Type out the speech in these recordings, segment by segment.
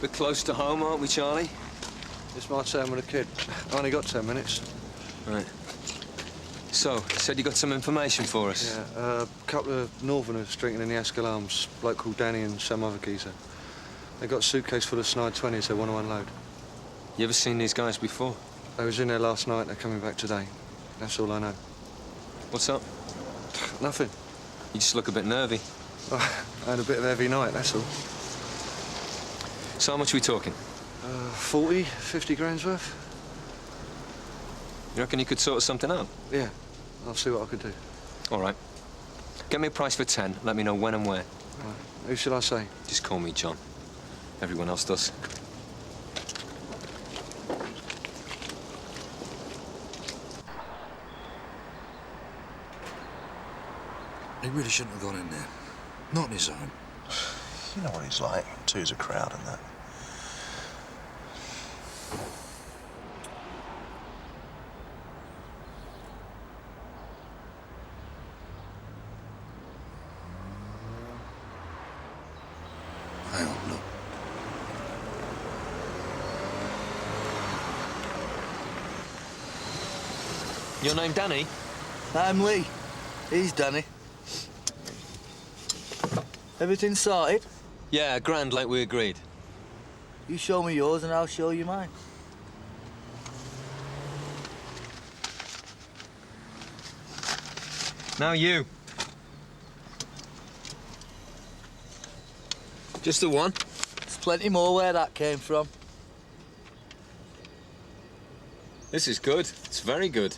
Bit close to home, aren't we, Charlie? It's my turn with a kid. I only got 10 minutes. Right. So, you said you got some information for us? Yeah, a couple of northerners drinking in the Escalarms. A bloke called Danny and some other geezer. They got a suitcase full of snide 20s they want to unload. You ever seen these guys before? They was in there last night, they're coming back today. That's all I know. What's up? Nothing. You just look a bit nervy. I had a bit of a heavy night, that's all. So how much are we talking? 40, 50 grand's worth. You reckon you could sort something out? Yeah, I'll see what I could do. All right. Get me a price for 10. Let me know when and where. Right. Who should I say? Just call me John. Everyone else does. He really shouldn't have gone in there. Not on his own. You know what he's like. Two's a crowd and that. Hang on, look. Your name Danny? I'm Lee. He's Danny. Everything sorted? Yeah, grand, like we agreed. You show me yours and I'll show you mine. Now you. Just the one? There's plenty more where that came from. This is good. It's very good.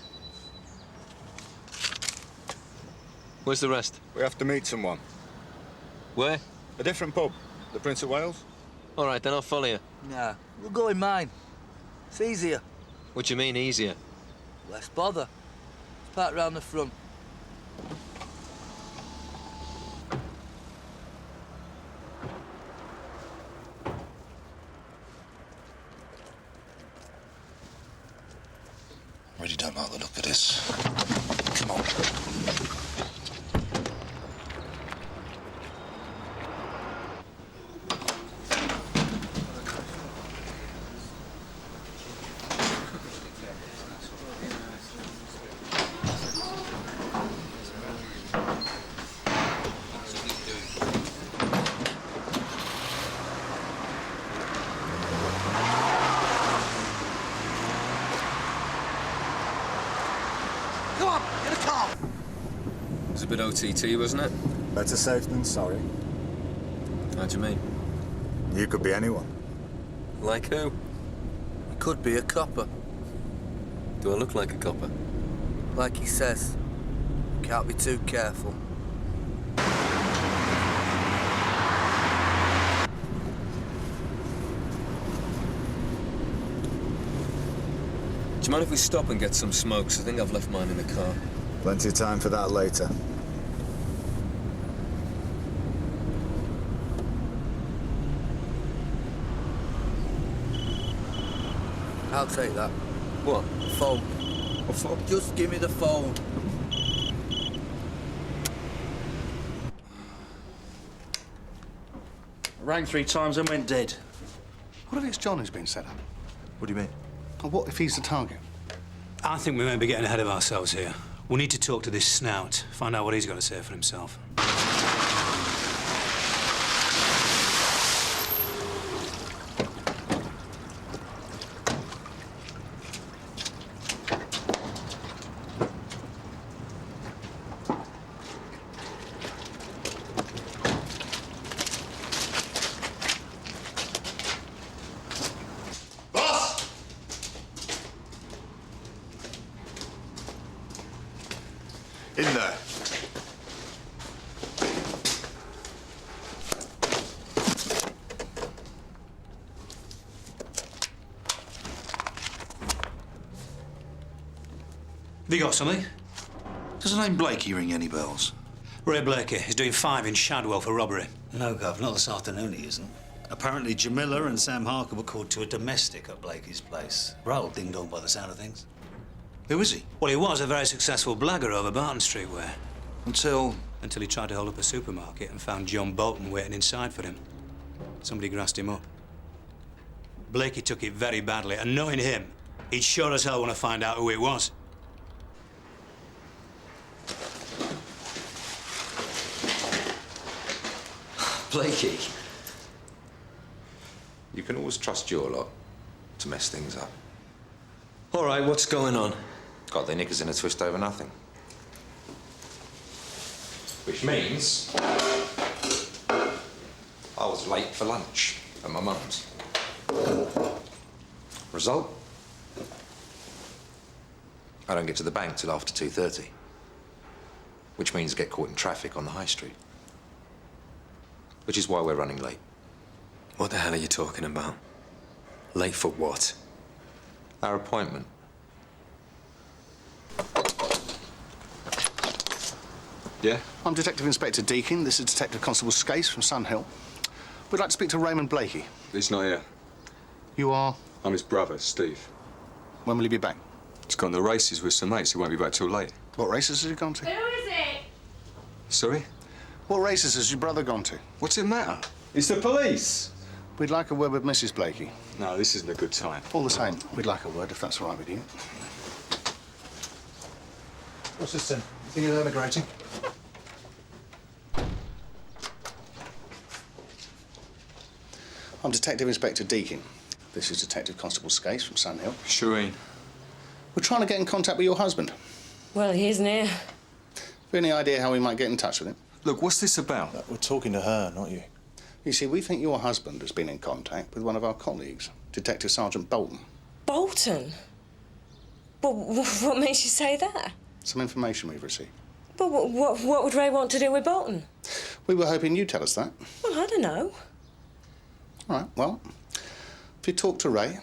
Where's the rest? We have to meet someone. Where? A different pub. The Prince of Wales. All right, then I'll follow you. Nah, we'll go in mine. It's easier. What do you mean, easier? Less bother. Let's park round the front. I really don't like the look of this. Come on. It was a bit OTT, wasn't it? Better safe than sorry. How do you mean? You could be anyone. Like who? He could be a copper. Do I look like a copper? Like he says. Can't be too careful. Do you mind if we stop and get some smokes? I think I've left mine in the car. Plenty of time for that later. I'll take that. What? Phone. What for? Just give me the phone. Rang 3 times and went dead. What if it's John who's been set up? What do you mean? Or what if he's the target? I think we may be getting ahead of ourselves here. We need to talk to this snout, find out what he's got to say for himself. In there. Have you got something? Does the name Blakey ring any bells? Ray Blakey is doing 5 in Shadwell for robbery. No, Gov, not this afternoon he isn't. Apparently Jamila and Sam Harker were called to a domestic at Blakey's place. Roll ding-dong by the sound of things. Who is he? Well, he was a very successful blagger over Barton Street way. Until he tried to hold up a supermarket and found John Boulton waiting inside for him. Somebody grassed him up. Blakey took it very badly, and knowing him, he'd sure as hell want to find out who it was. Blakey. You can always trust your lot to mess things up. All right, what's going on? Got their knickers in a twist over nothing. Which means I was late for lunch at my mum's. Result? I don't get to the bank till after 2:30, which means I get caught in traffic on the high street. Which is why we're running late. What the hell are you talking about? Late for what? Our appointment. Yeah? I'm Detective Inspector Deakin. This is Detective Constable Skase from Sunhill. We'd like to speak to Raymond Blakey. He's not here. You are? I'm his brother, Steve. When will he be back? He's gone to the races with some mates. He won't be back till late. What races has he gone to? Who is it? Sorry? What races has your brother gone to? What's it matter? It's the police! We'd like a word with Mrs. Blakey. No, this isn't a good time. All the same, we'd like a word, if that's all right with you. What's this then? Think you're emigrating? I'm Detective Inspector Deakin. This is Detective Constable Skase from Sunhill. Shireen. We're trying to get in contact with your husband. Well, he isn't here. Have you any idea how we might get in touch with him? Look, what's this about? We're talking to her, not you. You see, we think your husband has been in contact with one of our colleagues, Detective Sergeant Boulton. Bolton? But what makes you say that? Some information we've received. But what would Ray want to do with Bolton? We were hoping you'd tell us that. Well, I don't know. All right, well, if you talk to Ray,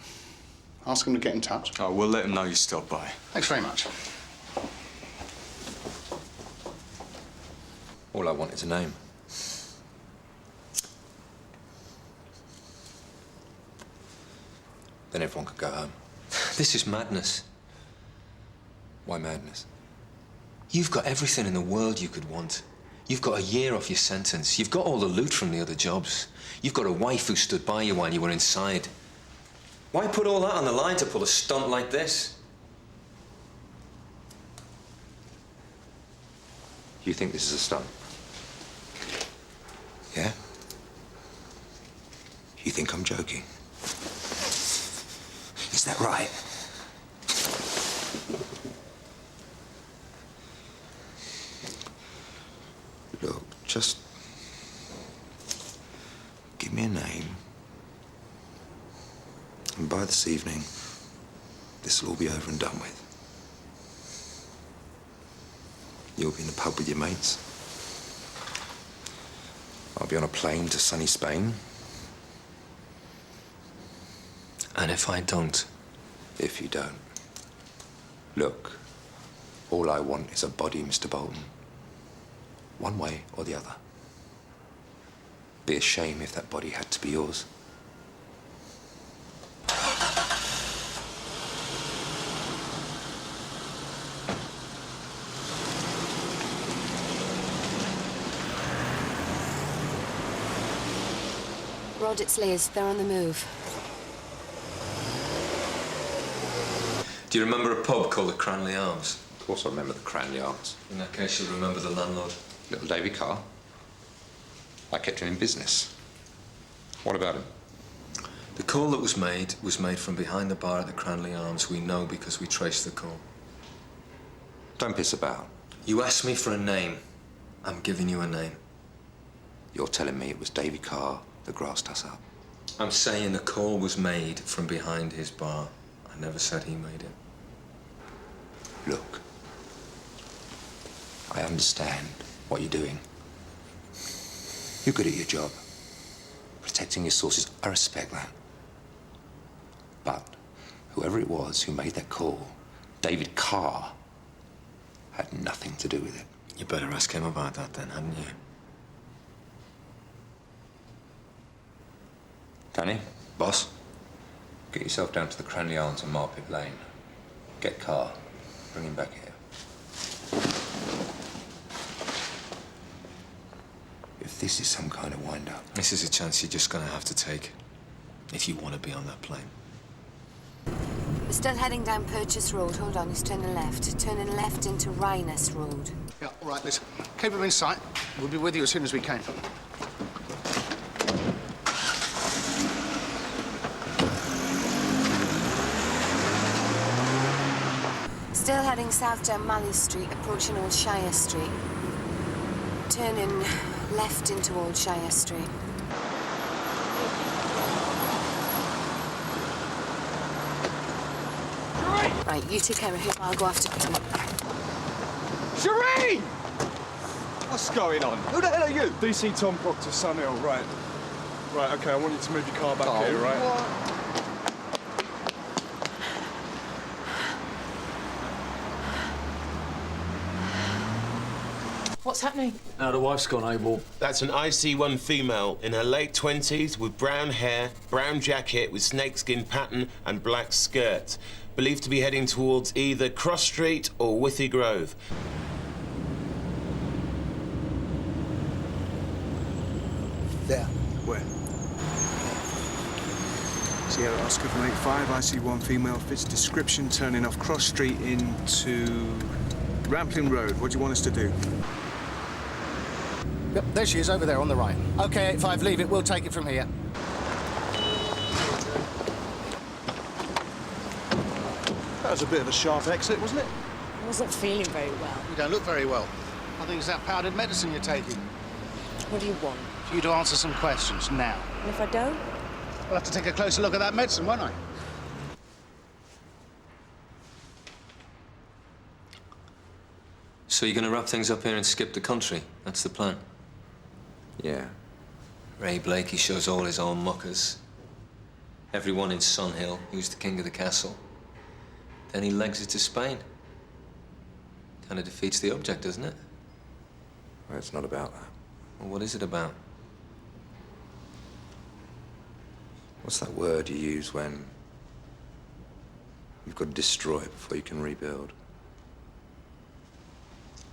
ask him to get in touch. Oh, we'll let him know you stopped by. Thanks very much. All I want is a name. Then everyone could go home. This is madness. Why madness? You've got everything in the world you could want. You've got a year off your sentence. You've got all the loot from the other jobs. You've got a wife who stood by you while you were inside. Why put all that on the line to pull a stunt like this? You think this is a stunt? Yeah? You think I'm joking? Is that right? Look, just give me a name. And by this evening, this will all be over and done with. You'll be in the pub with your mates. I'll be on a plane to sunny Spain. And if I don't? If you don't. Look, all I want is a body, Mr. Boulton. One way or the other. Be a shame if that body had to be yours. Rod, it's Liz. They're on the move. Do you remember a pub called the Cranley Arms? Of course I remember the Cranley Arms. In that case, you'll remember the landlord. Little Davy Carr. I kept him in business. What about him? The call that was made from behind the bar at the Cranley Arms. We know because we traced the call. Don't piss about. You asked me for a name. I'm giving you a name. You're telling me it was Davy Carr that grassed us up? I'm saying the call was made from behind his bar. I never said he made it. Look, I understand what you're doing. You're good at your job. Protecting your sources, I respect that. But whoever it was who made that call, David Carr, had nothing to do with it. You better ask him about that then, hadn't you? Danny, boss, get yourself down to the Cranley Arms and Marpit Lane. Get Carr. Bring him back here. If this is some kind of wind-up... This is a chance you're just gonna have to take. if you want to be on that plane. We're still heading down Purchase Road. Hold on, he's turning left. Turning left into Rhinus Road. Yeah, all right, listen. Keep him in sight. We'll be with you as soon as we can. Still heading south down Malley Street, approaching Old Shire Street. Turning left into Old Shire Street. Right, you take care of him. I'll go after him. Shireen! What's going on? Who the hell are you? D.C. Tom Proctor, Sunhill, right. Right, OK, I want you to move your car back here, right? What? What's happening? Now the wife's gone AWOL. That's an IC1 female in her late 20s with brown hair, brown jacket with snakeskin pattern and black skirt. Believed to be heading towards either Cross Street or Withy Grove. There. Where? Sierra Oscar from 85, IC1 female, fits description, turning off Cross Street into Rampling Road. What do you want us to do? Yep, there she is, over there on the right. OK, 85, leave it. We'll take it from here. That was a bit of a sharp exit, wasn't it? I wasn't feeling very well. You don't look very well. I think it's that powdered medicine you're taking. What do you want? For you to answer some questions now. And if I don't? We'll have to take a closer look at that medicine, won't I? So you're going to wrap things up here and skip the country? That's the plan? Yeah. Ray Blakey shows all his own muckers. Everyone in Sunhill, who's the king of the castle. Then he legs it to Spain. Kind of defeats the object, doesn't it? Well, it's not about that. Well, what is it about? What's that word you use when you've got to destroy it before you can rebuild?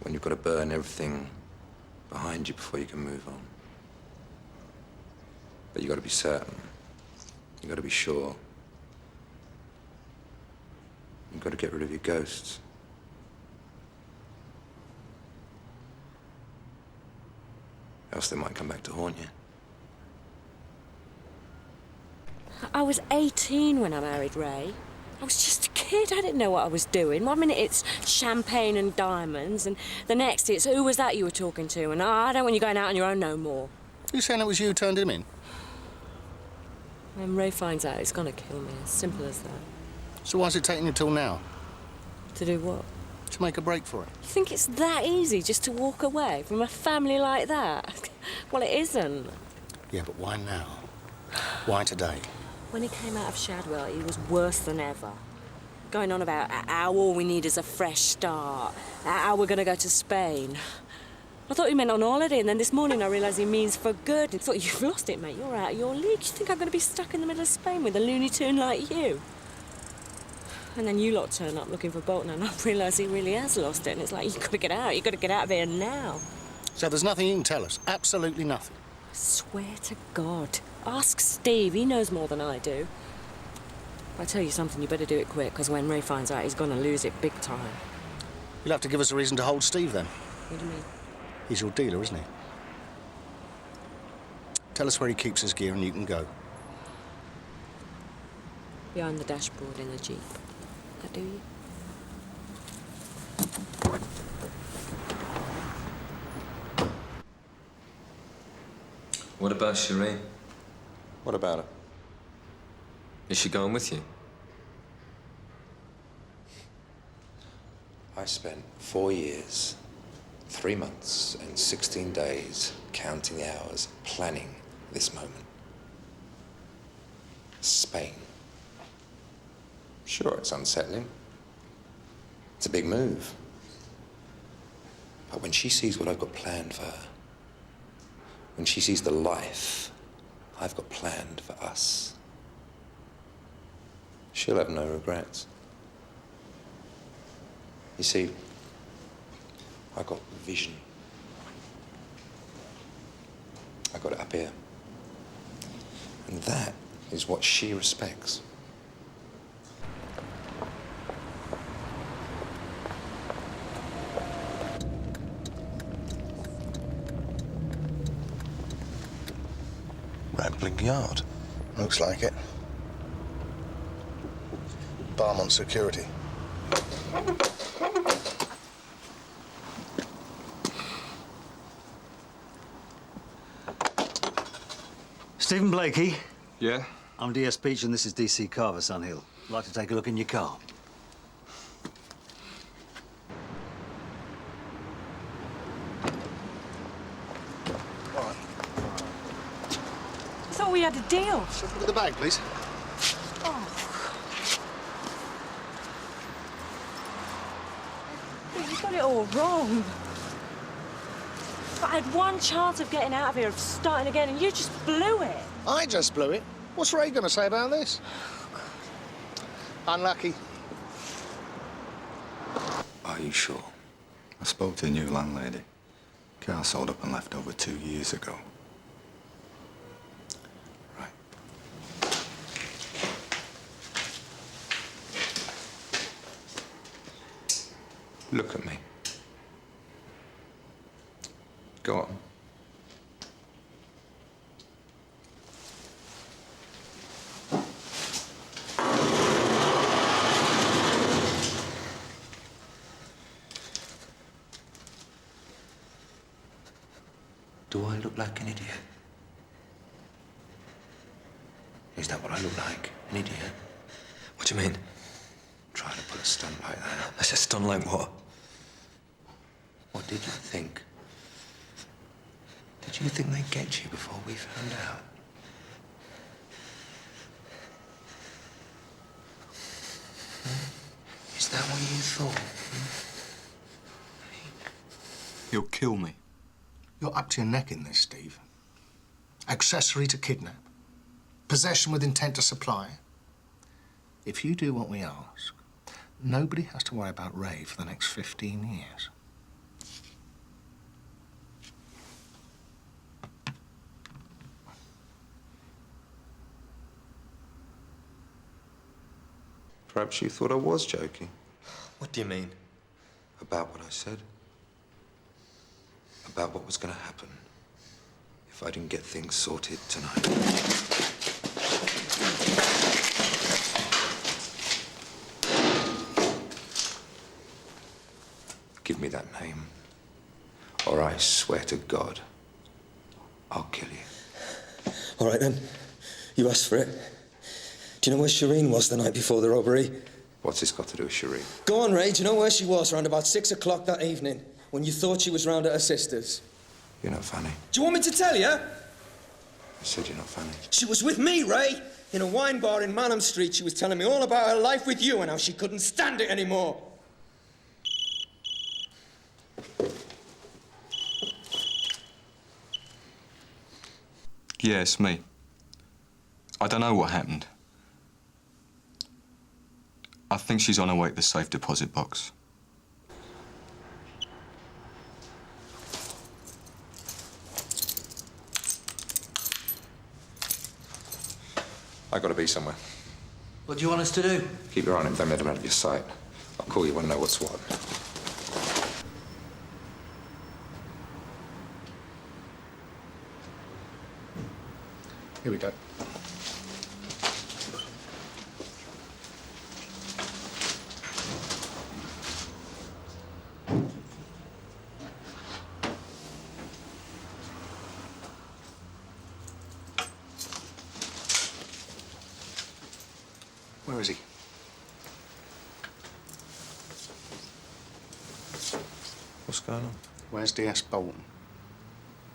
When you've got to burn everything behind you before you can move on. But you've got to be certain. You've got to be sure. You've got to get rid of your ghosts. Else they might come back to haunt you. I was 18 when I married Ray. I was just a kid. I didn't know what I was doing. One minute it's champagne and diamonds, and the next it's who was that you were talking to? And I don't want you going out on your own no more. You saying it was you who turned him in? When Ray finds out, he's gonna kill me. As simple as that. So why's it taking you till now? To do what? To make a break for it. You think it's that easy just to walk away from a family like that? Well, it isn't. Yeah, but why now? Why today? When he came out of Shadwell, he was worse than ever. Going on about how all we need is a fresh start, how we're going to go to Spain. I thought he meant on holiday, and then this morning I realised he means for good. I thought, you've lost it, mate. You're out of your league. You think I'm going to be stuck in the middle of Spain with a Looney Tune like you? And then you lot turn up looking for Boulton, and I realise he really has lost it. And it's like, you've got to get out. You've got to get out of here now. So there's nothing you can tell us? Absolutely nothing? I swear to God. Ask Steve. He knows more than I do. If I tell you something, you better do it quick, because when Ray finds out, he's going to lose it big time. You'll have to give us a reason to hold Steve, then. What do you mean? He's your dealer, isn't he? Tell us where he keeps his gear and you can go. Behind the dashboard in the Jeep. That do you? What about Shireen? What about her? Is she going with you? I spent 4 years, 3 months and 16 days counting the hours, planning this moment. Spain. Sure, it's unsettling. It's a big move. But when she sees what I've got planned for her, when she sees the life I've got planned for us, she'll have no regrets. You see, I got vision. I got it up here. And that is what she respects. Rambling yard. Looks like it. Barmont security. Stephen Blakey. Yeah? I'm DS Beech and this is D.C. Carver, Sunhill. I'd like to take a look in your car. I thought we had a deal. Look at the bag, please. You got it all wrong. But I had one chance of getting out of here, of starting again, and you just blew it. I just blew it. What's Ray going to say about this? Unlucky. Are you sure? I spoke to the new landlady. Car sold up and left over 2 years ago. Look at me. Go on. Do I look like an idiot? Is that what I look like? An idiot? What do you mean? Trying to pull a stunt like that. I said stunt like what? What did you think? Did you think they'd get you before we found out? Is that what you thought? You'll kill me. You're up to your neck in this, Steve. Accessory to kidnap. Possession with intent to supply. If you do what we ask, nobody has to worry about Ray for the next 15 years. Perhaps you thought I was joking. What do you mean? About what I said. About what was going to happen if I didn't get things sorted tonight. Give me that name, or I swear to God, I'll kill you. All right, then. You asked for it. Do you know where Shireen was the night before the robbery? What's this got to do with Shireen? Go on, Ray. Do you know where she was around about 6 o'clock that evening, when you thought she was round at her sister's? You're not funny. Do you want me to tell you? I said you're not funny. She was with me, Ray. In a wine bar in Malham Street. She was telling me all about her life with you and how she couldn't stand it anymore. Yeah, it's me. I don't know what happened. I think she's on her way to the safe deposit box. I gotta be somewhere. What do you want us to do? Keep your eye on him, don't let him out of your sight. I'll call you when I know what's what. Here we go. Where is he? What's going on? Where's DS Boulton?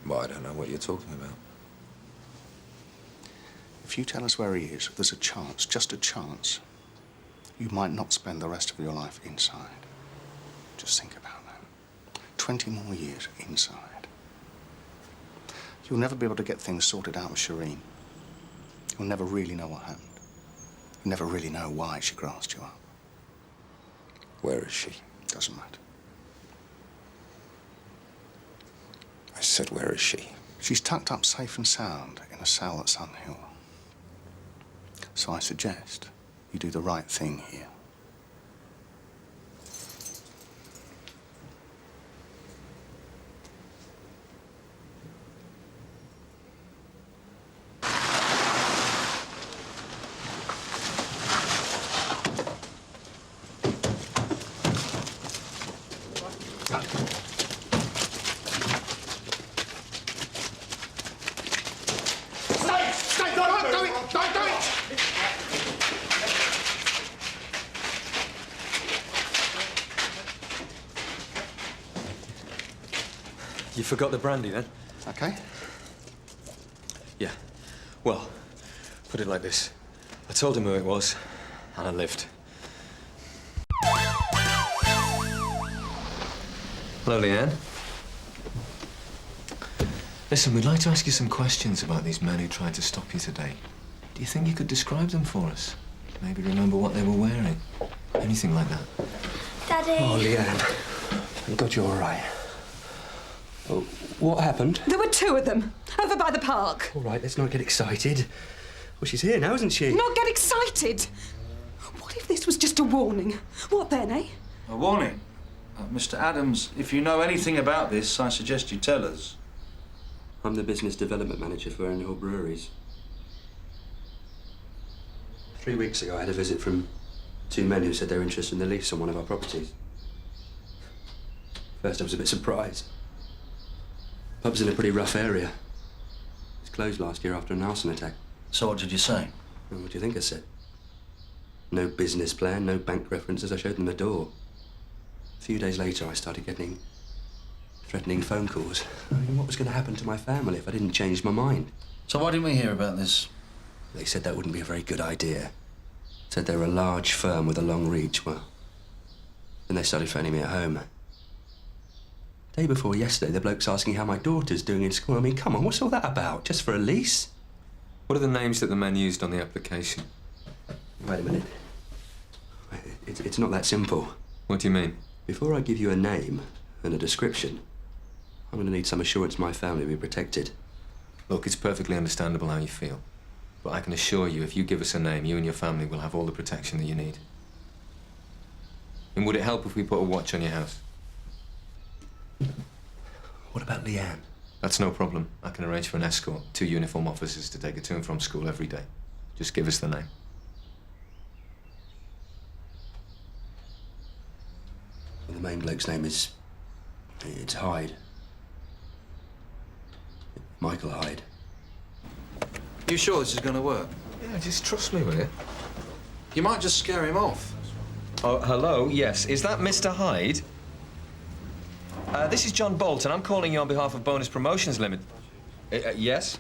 Well, I don't know what you're talking about. If you tell us where he is, there's a chance, just a chance, you might not spend the rest of your life inside. Just think about that. 20 more years inside. You'll never be able to get things sorted out with Shireen. You'll never really know what happened. You'll never really know why she grassed you up. Where is she? Doesn't matter. I said, where is she? She's tucked up safe and sound in a cell at Sun Hill. So I suggest you do the right thing here. You forgot the brandy, then? Okay. Yeah. Well, put it like this. I told him who it was, and I lived. Hello, Leanne. Listen, we'd like to ask you some questions about these men who tried to stop you today. Do you think you could describe them for us? Maybe remember what they were wearing? Anything like that? Daddy. Oh, Leanne. Thank God you're all right. Oh, what happened? There were two of them, over by the park. All right, let's not get excited. Well, she's here now, isn't she? Not get excited! What if this was just a warning? What then, eh? A warning? Mr. Adams, if you know anything about this, I suggest you tell us. I'm the business development manager for Annual Breweries. 3 weeks ago, I had a visit from two men who said they were interested in the lease on one of our properties. First, I was a bit surprised. Pub's in a pretty rough area. It was closed last year after an arson attack. So what did you say? Well, what do you think I said? No business plan, no bank references. I showed them the door. A few days later, I started getting threatening phone calls. I mean, what was going to happen to my family if I didn't change my mind? So why didn't we hear about this? They said that wouldn't be a very good idea. Said they were a large firm with a long reach. Well, then they started phoning me at home. Day before yesterday, the bloke's asking how my daughter's doing in school. I mean, come on, what's all that about? Just for a lease? What are the names that the men used on the application? Wait a minute. It's not that simple. What do you mean? Before I give you a name and a description, I'm going to need some assurance my family will be protected. Look, it's perfectly understandable how you feel. But I can assure you, if you give us a name, you and your family will have all the protection that you need. And would it help if we put a watch on your house? What about Leanne? That's no problem. I can arrange for an escort, 2 uniform officers to take her to and from school every day. Just give us the name. Well, the main bloke's name is... it's Hyde. Michael Hyde. You sure this is going to work? Yeah, just trust me, will you? You might just scare him off. Oh, hello? Yes. Is that Mr. Hyde? This is John Boulton. I'm calling you on behalf of Bonus Promotions Limited. Yes?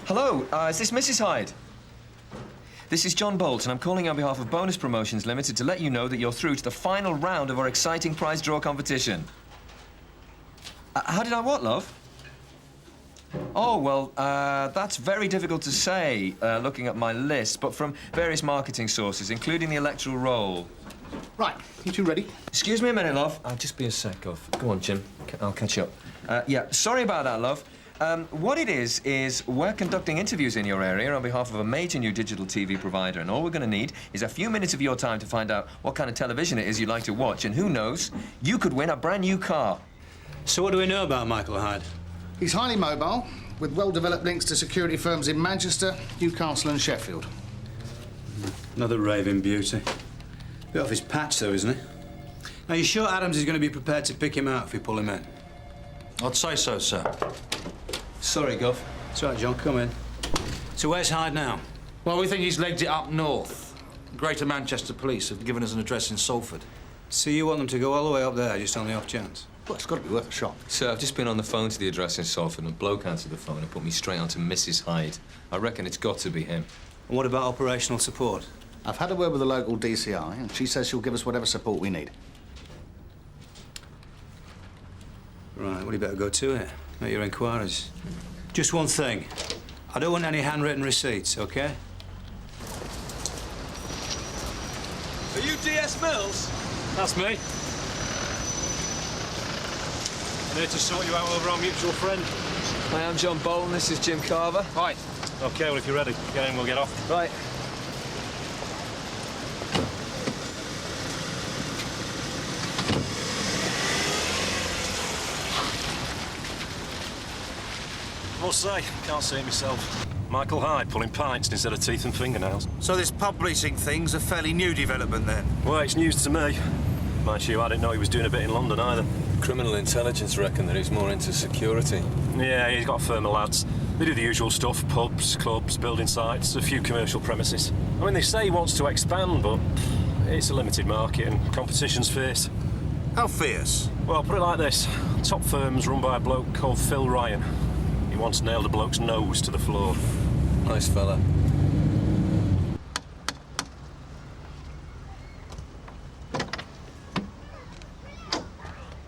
Hello, is this Mrs. Hyde? This is John Boulton. I'm calling you on behalf of Bonus Promotions Limited to let you know that you're through to the final round of our exciting prize draw competition. How did I what, love? Oh, well, that's very difficult to say, looking at my list, but from various marketing sources, including the electoral roll. Right, you two ready? Excuse me a minute, love. I'll just be a sec, Gov. Go on, Jim. I'll catch you up. Yeah, sorry about that, love. What it is we're conducting interviews in your area on behalf of a major new digital TV provider, and all we're going to need is a few minutes of your time to find out what kind of television it is you'd like to watch, and who knows, you could win a brand new car. So what do we know about Michael Hyde? He's highly mobile, with well-developed links to security firms in Manchester, Newcastle and Sheffield. Another raving beauty. Bit off his patch, though, isn't he? Are you sure Adams is going to be prepared to pick him out if we pull him in? I'd say so, sir. Sorry, Gov. It's all right, John, come in. So where's Hyde now? Well, we think he's legged it up north. Greater Manchester Police have given us an address in Salford. So you want them to go all the way up there, just on the off chance? Well, it's got to be worth a shot. Sir, I've just been on the phone to the address in Salford, and a bloke answered the phone and put me straight on to Mrs. Hyde. I reckon it's got to be him. And what about operational support? I've had a word with the local DCI, and she says she'll give us whatever support we need. Right, well, you better go to it. Make your inquiries. Just one thing. I don't want any handwritten receipts, OK? Are you DS Mills? That's me. I'm here to sort you out over our mutual friend. Hi, I'm John Boulton. This is Jim Carver. Hi. OK, well, if you're ready, get in, we'll get off. Right. Must say, can't see it myself. Michael Hyde pulling pints instead of teeth and fingernails. So this pub leasing thing's a fairly new development, then? Well, it's news to me. Mind you, I didn't know he was doing a bit in London either. Criminal intelligence reckon that he's more into security. Yeah, he's got a firm of lads. They do the usual stuff, pubs, clubs, building sites, a few commercial premises. I mean, they say he wants to expand, but it's a limited market and competition's fierce. How fierce? Well, put it like this. Top firm's run by a bloke called Phil Ryan. He once nailed a bloke's nose to the floor. Nice fella.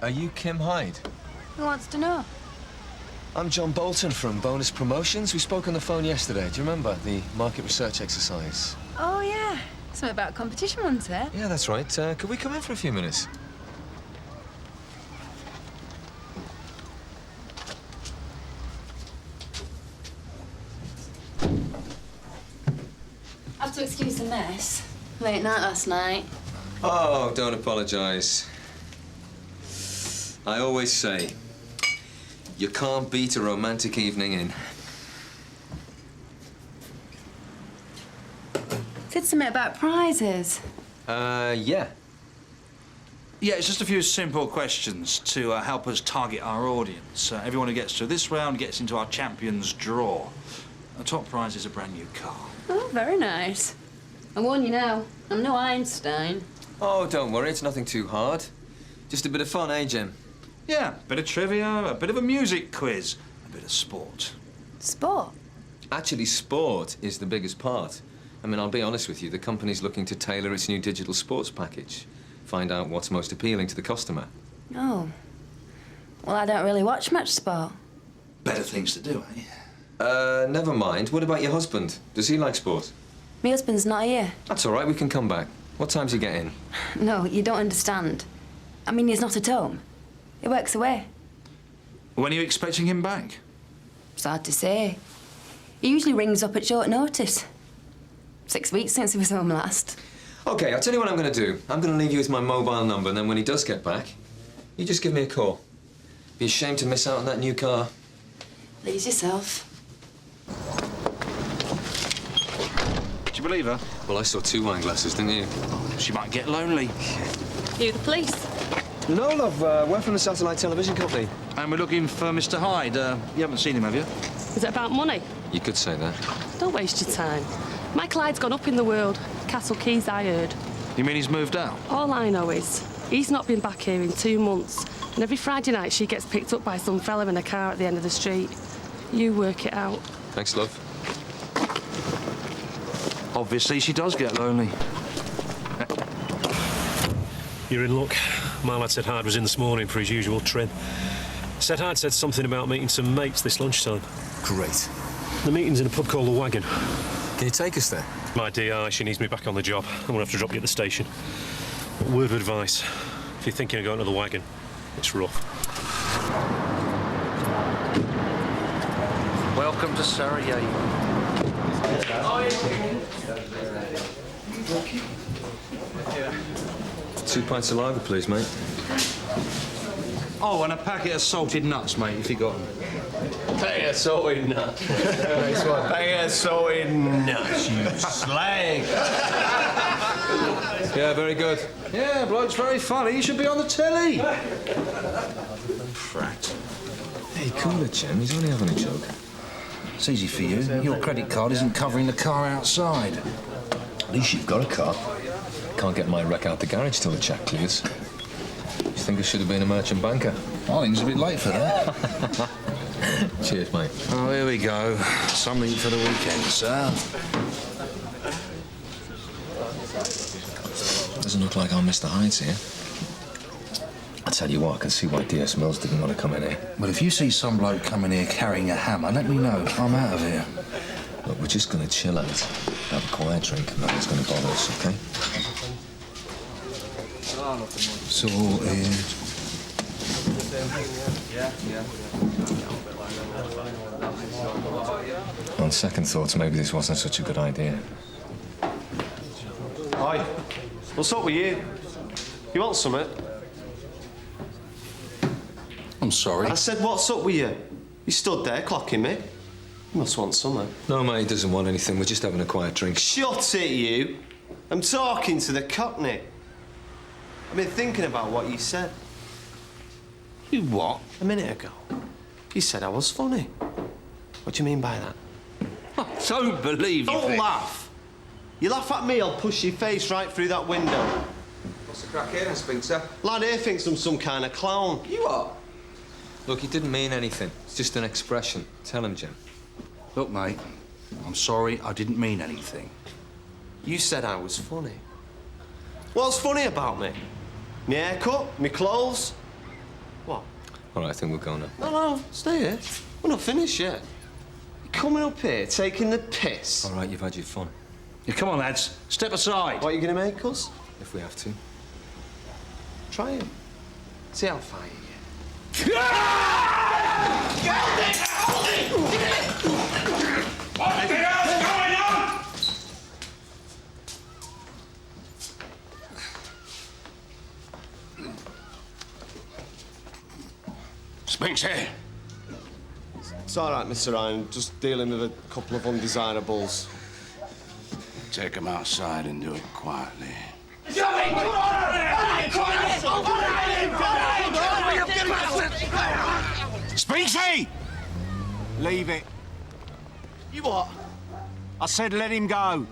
Are you Kim Hyde? Who wants to know? I'm John Boulton from Bonus Promotions. We spoke on the phone yesterday. Do you remember the market research exercise? Oh, yeah. Something about competition, wasn't it? Yeah, that's right. Could we come in for a few minutes? I have to excuse the mess. Late night last night. Oh, don't apologise. I always say, you can't beat a romantic evening in. Said something about prizes. Yeah. Yeah, it's just a few simple questions to help us target our audience. Everyone who gets through this round gets into our champions draw. The top prize is a brand new car. Oh, very nice. I warn you now, I'm no Einstein. Oh, don't worry, it's nothing too hard. Just a bit of fun, eh, Jim? Yeah, a bit of trivia, a bit of a music quiz, a bit of sport. Sport? Actually, sport is the biggest part. I mean, I'll be honest with you, the company's looking to tailor its new digital sports package. Find out what's most appealing to the customer. Oh. Well, I don't really watch much sport. Better things to do, eh? Never mind. What about your husband? Does he like sport? My husband's not here. That's all right, we can come back. What time's he get in? No, you don't understand. I mean, he's not at home. He works away. When are you expecting him back? It's hard to say. He usually rings up at short notice. 6 weeks since he was home last. OK, I'll tell you what I'm going to do. I'm going to leave you with my mobile number, and then when he does get back, you just give me a call. Be ashamed to miss out on that new car. Please yourself. Do you believe her? Well, I saw 2 wine glasses, didn't you? She might get lonely. You the police? No, love. We're from the satellite television company. And we're looking for Mr. Hyde. You haven't seen him, have you? Is it about money? You could say that. Don't waste your time. My Clyde's gone up in the world. Castle Keys, I heard. You mean he's moved out? All I know is he's not been back here in 2 months. And every Friday night she gets picked up by some fella in a car at the end of the street. You work it out. Thanks, love. Obviously, she does get lonely. You're in luck. My lad said Hyde was in this morning for his usual trim. Said Hyde said something about meeting some mates this lunchtime. Great. The meeting's in a pub called The Wagon. Can you take us there? My DI, she needs me back on the job. I'm gonna have to drop you at the station. But word of advice, if you're thinking of going to The Wagon, it's rough. Welcome to Sarajevo. 2 pints of lager, please, mate. Oh, and a packet of salted nuts, mate, if you got them. Packet of salted nuts. Nice one. Packet of salted nuts, you slag. Yeah, very good. Yeah, bloke's very funny. He should be on the telly. Prat. Hey, cool it, Jim. He's only having a joke. It's easy for you. Your credit card isn't covering the car outside. At least you've got a car. Can't get my wreck out the garage till the check clears. You think I should have been a merchant banker? I think it's a bit late for that. Cheers, mate. Oh, here we go. Something for the weekend, sir. Doesn't look like our Mr. Hyde's here. I tell you what, I can see why DS Mills didn't want to come in here. Well, if you see some bloke coming here carrying a hammer, let me know. I'm out of here. Look, we're just going to chill out, have a quiet drink, and nothing's going to bother us, OK? Sorted. On second thoughts, maybe this wasn't such a good idea. Hi. What's up with you? You want something? I'm sorry. I said, what's up with you? You stood there clocking me. You must want something. No, mate, he doesn't want anything. We're just having a quiet drink. Shut it, you. I'm talking to the cockney. I've been thinking about what you said. You what? A minute ago. You said I was funny. What do you mean by that? I don't believe you. Don't laugh. You laugh at me, I'll push your face right through that window. What's the crack here, Spencer? Lad here thinks I'm some kind of clown. You are? Look, he didn't mean anything. It's just an expression. Tell him, Jim. Look, mate, I'm sorry, I didn't mean anything. You said I was funny. What's funny about me? My haircut? My clothes? What? All right, I think we'll go now. No, stay here. We're not finished yet. You're coming up here, taking the piss. All right, you've had your fun. Yeah, come on, lads, step aside. What are you going to make us? If we have to. Try it. See how far you get. What the hell's going on? Spinks here. It's all right, Mr. Ryan. Just dealing with a couple of undesirables. Take him outside and do it quietly. Spinksy! Leave it. You what? I said let him go.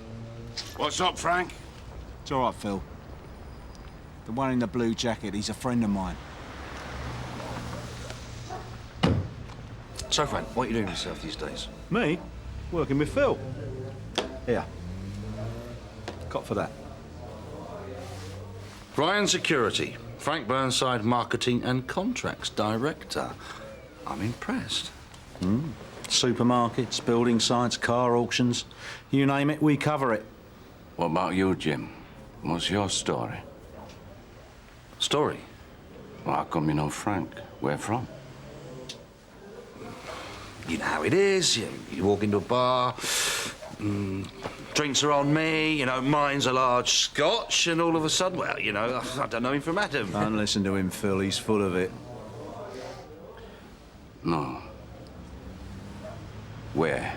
What's up, Frank? It's all right, Phil. The one in the blue jacket, he's a friend of mine. So, Frank, what are you doing with yourself these days? Me? Working with Phil. Here. Cop for that. Ryan Security, Frank Burnside, Marketing and Contracts Director. I'm impressed. Supermarkets, building sites, car auctions. You name it, we cover it. What about you, Jim? What's your story? Story? Well, how come you know Frank? Where from? You know how it is. You walk into a bar, drinks are on me, you know, mine's a large scotch, and all of a sudden, well, you know, I don't know him from Adam. Don't listen to him, Phil. He's full of it. No. Where?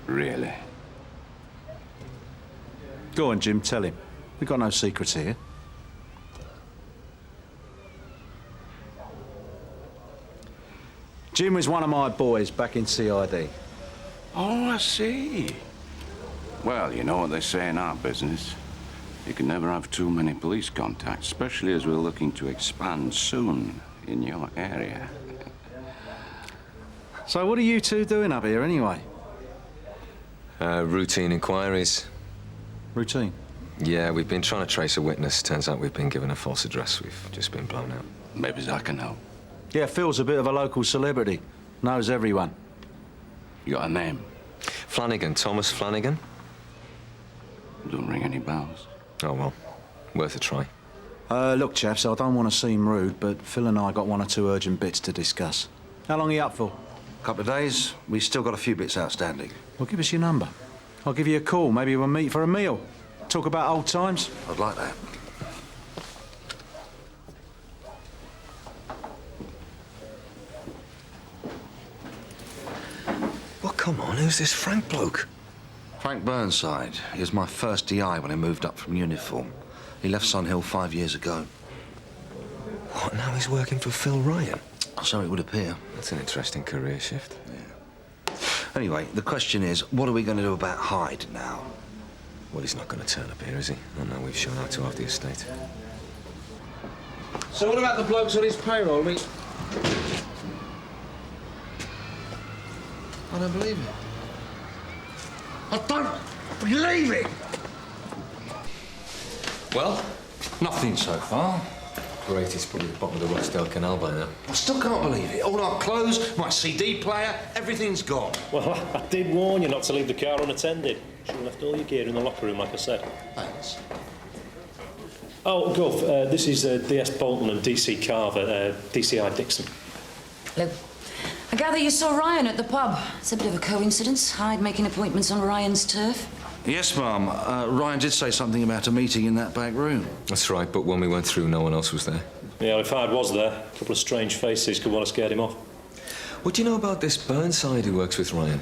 Really? Go on, Jim, tell him. We've got no secrets here. Jim was one of my boys back in CID. Oh, I see. Well, you know what they say in our business. You can never have too many police contacts, especially as we're looking to expand soon in your area. So what are you two doing up here, anyway? Routine inquiries. Routine? Yeah, we've been trying to trace a witness. Turns out we've been given a false address. We've just been blown out. Maybe I can help. Yeah, Phil's a bit of a local celebrity. Knows everyone. You got a name? Flanagan, Thomas Flanagan. Don't ring any bells. Oh, well, worth a try. Look, chaps, I don't want to seem rude, but Phil and I got one or two urgent bits to discuss. How long are you up for? A couple of days. We've still got a few bits outstanding. Well, give us your number. I'll give you a call. Maybe we'll meet for a meal. Talk about old times. I'd like that. Well, come on, who's this Frank bloke? Frank Burnside. He was my first DI when I moved up from uniform. He left Sun Hill 5 years ago. What, now he's working for Phil Ryan? So it would appear. That's an interesting career shift. Yeah. Anyway, the question is, what are we going to do about Hyde now? Well, he's not going to turn up here, is he? Oh, no, we've shown out to half the estate. So what about the blokes on his payroll, mate? I don't believe it. I don't believe it! Well? Nothing so far. Great, he's probably at the bottom of the Rochdale Canal by now. I still can't believe it. All our clothes, my CD player, everything's gone. Well, I did warn you not to leave the car unattended. Should have left all your gear in the locker room, like I said. Thanks. Oh, Gov, this is DS Boulton and W.D.C Carver, DCI Dixon. Hello. I'm gather you saw Ryan at the pub. It's a bit of a coincidence, Hyde making appointments on Ryan's turf. Yes, Mum. Ryan did say something about a meeting in that back room. That's right, but when we went through, no one else was there. Yeah, if Hyde was there, a couple of strange faces could well have scared him off. What do you know about this Burnside who works with Ryan?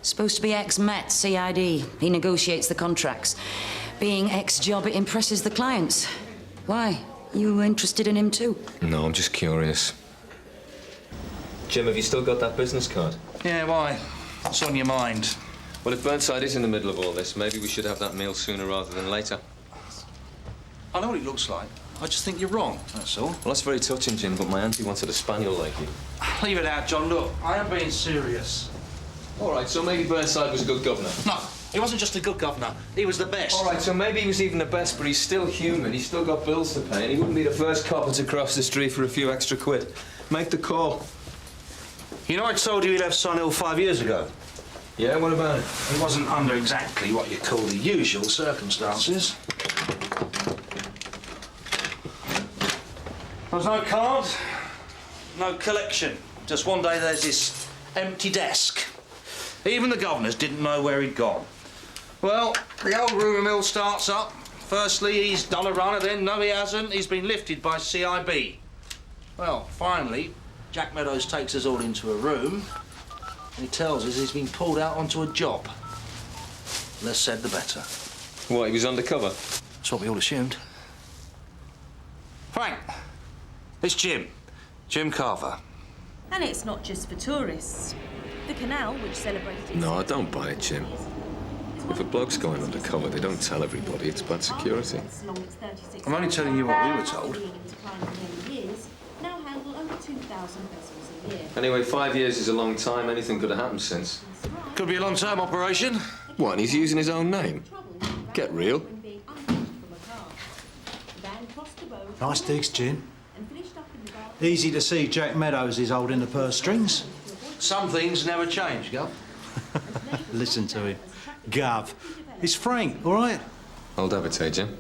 Supposed to be ex-Met, CID. He negotiates the contracts. Being ex-job, it impresses the clients. Why? You interested in him too? No, I'm just curious. Jim, have you still got that business card? Yeah, why? What's on your mind? Well, if Burnside is in the middle of all this, maybe we should have that meal sooner rather than later. I know what it looks like. I just think you're wrong, that's all. Well, that's very touching, Jim, but my auntie wanted a spaniel like you. Leave it out, John. Look, I am being serious. All right, so maybe Burnside was a good governor. No, he wasn't just a good governor. He was the best. All right, so maybe he was even the best, but he's still human. He's still got bills to pay, and he wouldn't be the first copper to cross the street for a few extra quid. Make the call. You know I told you he left Sun Hill 5 years ago? Yeah, what about it? He wasn't under exactly what you call the usual circumstances. There was no card, no collection. Just one day there's this empty desk. Even the governors didn't know where he'd gone. Well, the old rumour mill starts up. Firstly, he's done a runner, then no he hasn't. He's been lifted by CIB. Well, finally, Jack Meadows takes us all into a room and he tells us he's been pulled out onto a job. Less said, the better. What, he was undercover? That's what we all assumed. Frank, it's Jim. Jim Carver. And it's not just for tourists. The canal, which celebrated its... No, I don't buy it, Jim. If a bloke's going undercover, they don't tell everybody. It's bad security. I'm only telling you what we were told. Now handle over 2,000 vessels a year. Anyway, 5 years is a long time. Anything could have happened since. Could be a long-term operation. What, and he's using his own name? Get real. Nice digs, Jim. Easy to see Jack Meadows is holding the purse strings. Some things never change, Gov. Listen to him. Gov. It's Frank, all right? Old habit, eh, Jim?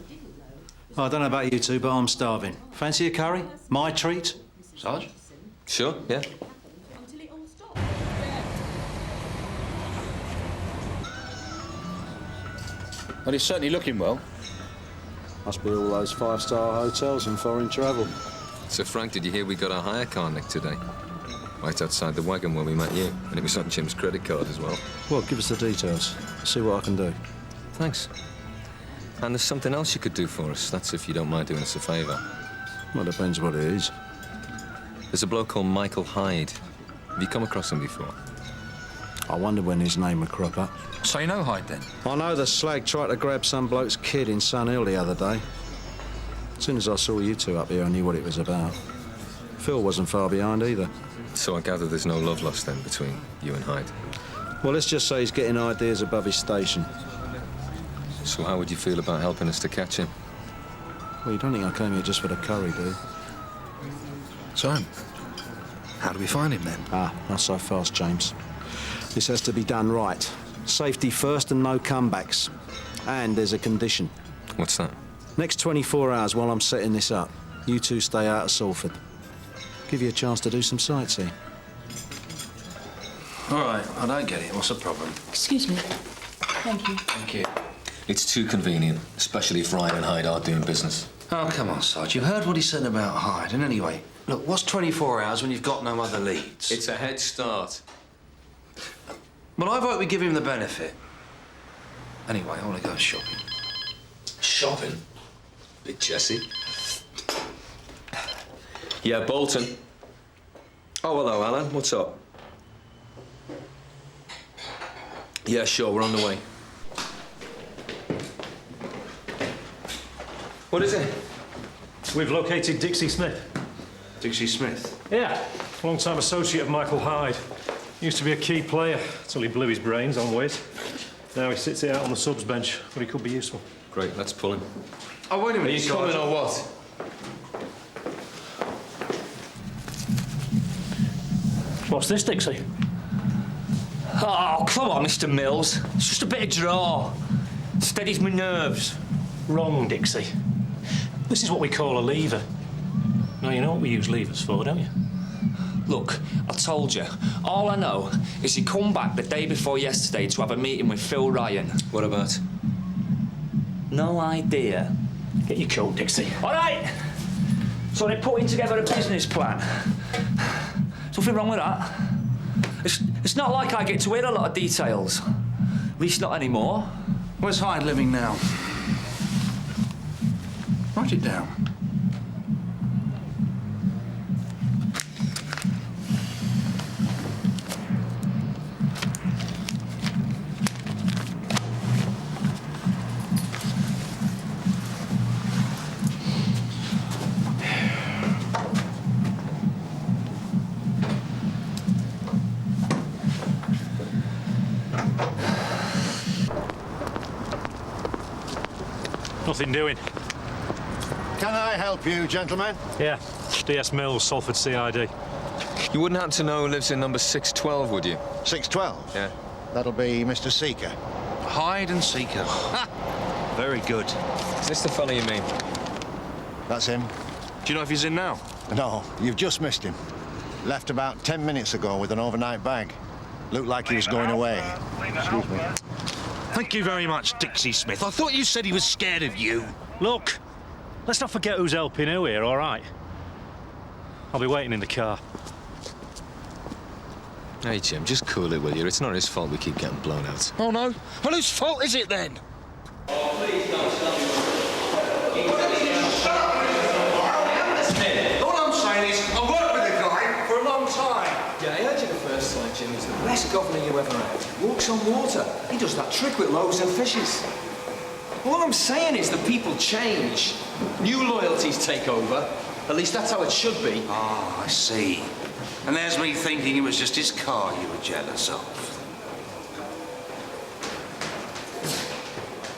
Oh, I don't know about you two, but I'm starving. Fancy a curry? My treat? Sarge? Sure, yeah. Well, he's certainly looking well. Must be all those five-star hotels and foreign travel. So, Frank, did you hear we got our hire car nicked today? Right outside the wagon where we met you. And it was on Jim's credit card as well. Well, give us the details. See what I can do. Thanks. And there's something else you could do for us. That's if you don't mind doing us a favour. Well, depends what it is. There's a bloke called Michael Hyde. Have you come across him before? I wonder when his name would crop up. So you know Hyde, then? I know the slag tried to grab some bloke's kid in Sun Hill the other day. As soon as I saw you two up here, I knew what it was about. Phil wasn't far behind either. So I gather there's no love lost then between you and Hyde? Well, let's just say he's getting ideas above his station. So how would you feel about helping us to catch him? Well, you don't think I came here just for the curry, do you? So, how do we find him then? Ah, not so fast, James. This has to be done right. Safety first and no comebacks. And there's a condition. What's that? Next 24 hours while I'm setting this up, you two stay out of Salford. Give you a chance to do some sightseeing. All right, I don't get it. What's the problem? Excuse me. Thank you. Thank you. It's too convenient, especially if Ryan and Hyde are doing business. Oh, come on, Sarge. You heard what he said about Hyde. And anyway, look, what's 24 hours when you've got no other leads? It's a head start. Well, I vote we give him the benefit. Anyway, I want to go shopping. Shopping? Big Jesse. Yeah, Boulton. Oh, hello, Alan. What's up? Yeah, sure. We're on the way. What is it? We've located Dixie Smith. Dixie Smith? Yeah, long-time associate of Michael Hyde. Used to be a key player till he blew his brains on weight. Now he sits it out on the subs bench, but he could be useful. Great, let's pull him. Oh, wait a minute. Are you coming or what? What's this, Dixie? Oh, come on, Mr. Mills. It's just a bit of draw. Steadies my nerves. Wrong, Dixie. This is what we call a lever. Now, you know what we use levers for, don't you? Look, I told you. All I know is he come back the day before yesterday to have a meeting with Phil Ryan. What about? No idea. Get your coat, Dixie. All right. So they're putting together a business plan. Something wrong with that? It's not like I get to hear a lot of details. At least not anymore. Where's Hyde living now? Write it down. Nothing doing. Can I help you, gentlemen? Yeah, DS Mills, Salford CID. You wouldn't happen to know who lives in number 612, would you? 612? Yeah. That'll be Mr. Seeker. Hyde and Seeker. Very good. Is this the fella you mean? That's him. Do you know if he's in now? No, you've just missed him. Left about 10 minutes ago with an overnight bag. Looked like he was going away. Excuse me. Thank you very much, Dixie Smith. I thought you said he was scared of you. Look, let's not forget who's helping who here, all right? I'll be waiting in the car. Hey, Jim, just cool it, will you? It's not his fault we keep getting blown out. Oh, no? Well, whose fault is it, then? All I'm saying is, I worked with the guy for a long time. Yeah, I heard you the first time, Jim. He's the best governor you ever had. Walks on water. He does that trick with loaves and fishes. All I'm saying is the people change. New loyalties take over. At least that's how it should be. Ah, I see. And there's me thinking it was just his car you were jealous of.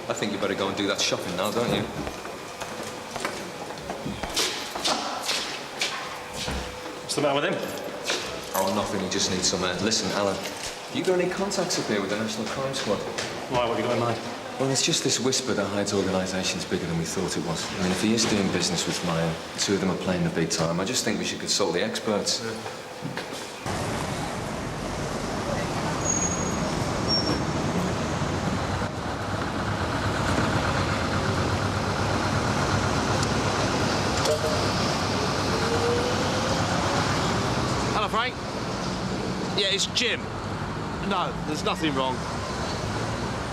I think you better go and do that shopping now, don't you? What's the matter with him? Oh, nothing. He just needs some air. Listen, Alan, have you got any contacts up here with the National Crime Squad? Why, what have you got in mind? Well, it's just this whisper that Hyde's organisation's bigger than we thought it was. I mean, if he is doing business with Ryan, the two of them are playing the big time. I just think we should consult the experts. Yeah. Hello, Frank. Yeah, it's Jim. No, there's nothing wrong.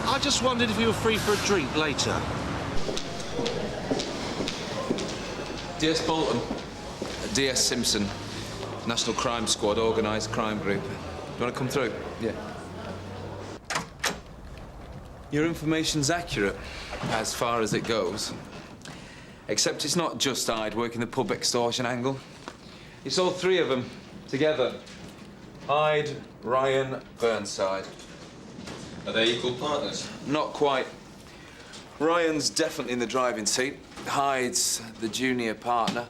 I just wondered if you were free for a drink later. DS Boulton, DS Simpson, National Crime Squad, Organised Crime Group. Do you want to come through? Yeah. Your information's accurate, as far as it goes. Except it's not just Hyde working the pub extortion angle. It's all three of them, together. Hyde, Ryan, Burnside. Are they equal partners? Not quite. Ryan's definitely in the driving seat. Hyde's the junior partner.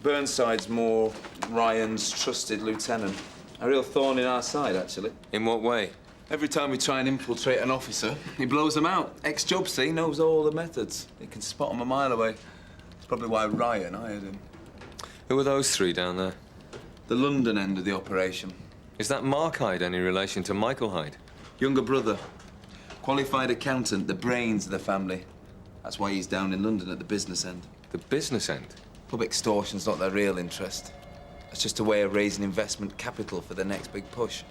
Burnside's more Ryan's trusted lieutenant. A real thorn in our side, actually. In what way? Every time we try and infiltrate an officer, he blows them out. Ex-job, see, knows all the methods. He can spot them a mile away. That's probably why Ryan hired him. Who are those three down there? The London end of the operation. Is that Mark Hyde any relation to Michael Hyde? Younger brother. Qualified accountant, the brains of the family. That's why he's down in London at the business end. The business end? Pub extortion's not their real interest. It's just a way of raising investment capital for the next big push.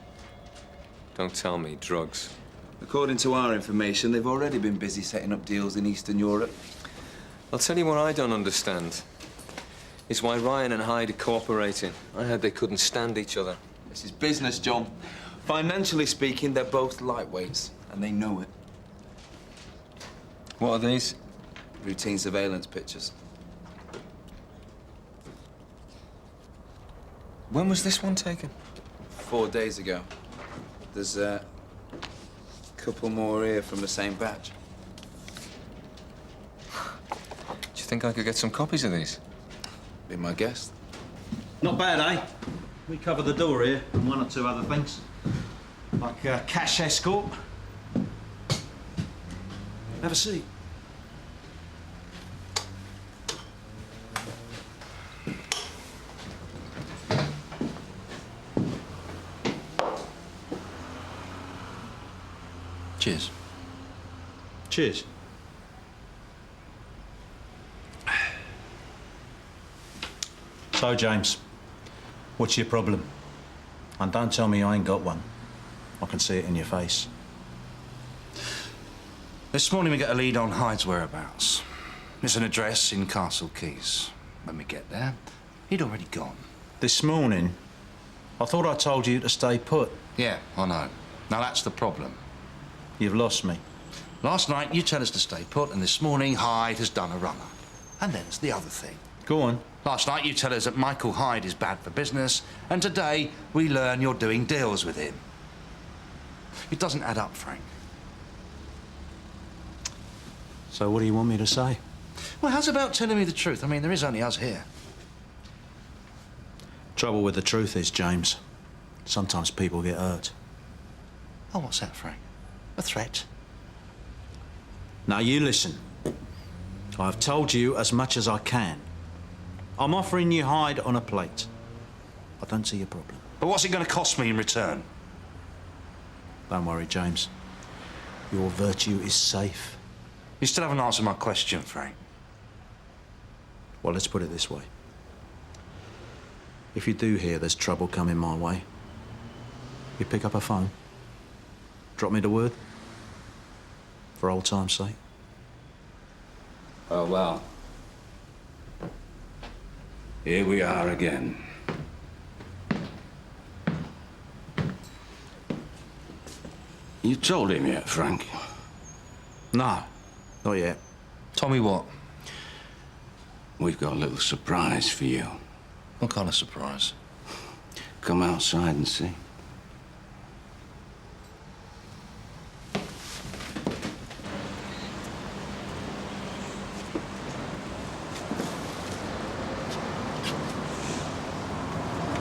Don't tell me drugs. According to our information, they've already been busy setting up deals in Eastern Europe. I'll tell you what I don't understand. Is why Ryan and Hyde are cooperating. I heard they couldn't stand each other. This is business, John. Financially speaking, they're both lightweights, and they know it. What are these? Routine surveillance pictures. When was this one taken? 4 days ago. There's a couple more here from the same batch. Do you think I could get some copies of these? Be my guest. Not bad, eh? We cover the door here and one or two other things. Like cash escort. Have a seat. Cheers. Cheers. So, James, what's your problem? And don't tell me I ain't got one. I can see it in your face. This morning we get a lead on Hyde's whereabouts. There's an address in Castle Keys. When we get there, he'd already gone. This morning? I thought I told you to stay put. Yeah, I know. Now that's the problem. You've lost me. Last night you tell us to stay put, and this morning Hyde has done a runner. And then there's the other thing. Go on. Last night you tell us that Michael Hyde is bad for business, and today we learn you're doing deals with him. It doesn't add up, Frank. So what do you want me to say? Well, how's about telling me the truth? I mean, there is only us here. Trouble with the truth is, James, sometimes people get hurt. Oh, what's that, Frank? A threat? Now, you listen. I've told you as much as I can. I'm offering you Hyde on a plate. I don't see your problem. But what's it going to cost me in return? Don't worry, James. Your virtue is safe. You still haven't answered my question, Frank. Well, let's put it this way. If you do hear there's trouble coming my way, you pick up a phone, drop me the word, for old time's sake. Oh, well. Here we are again. You told him yet, Frank? No, not yet. Tell me what? We've got a little surprise for you. What kind of surprise? Come outside and see.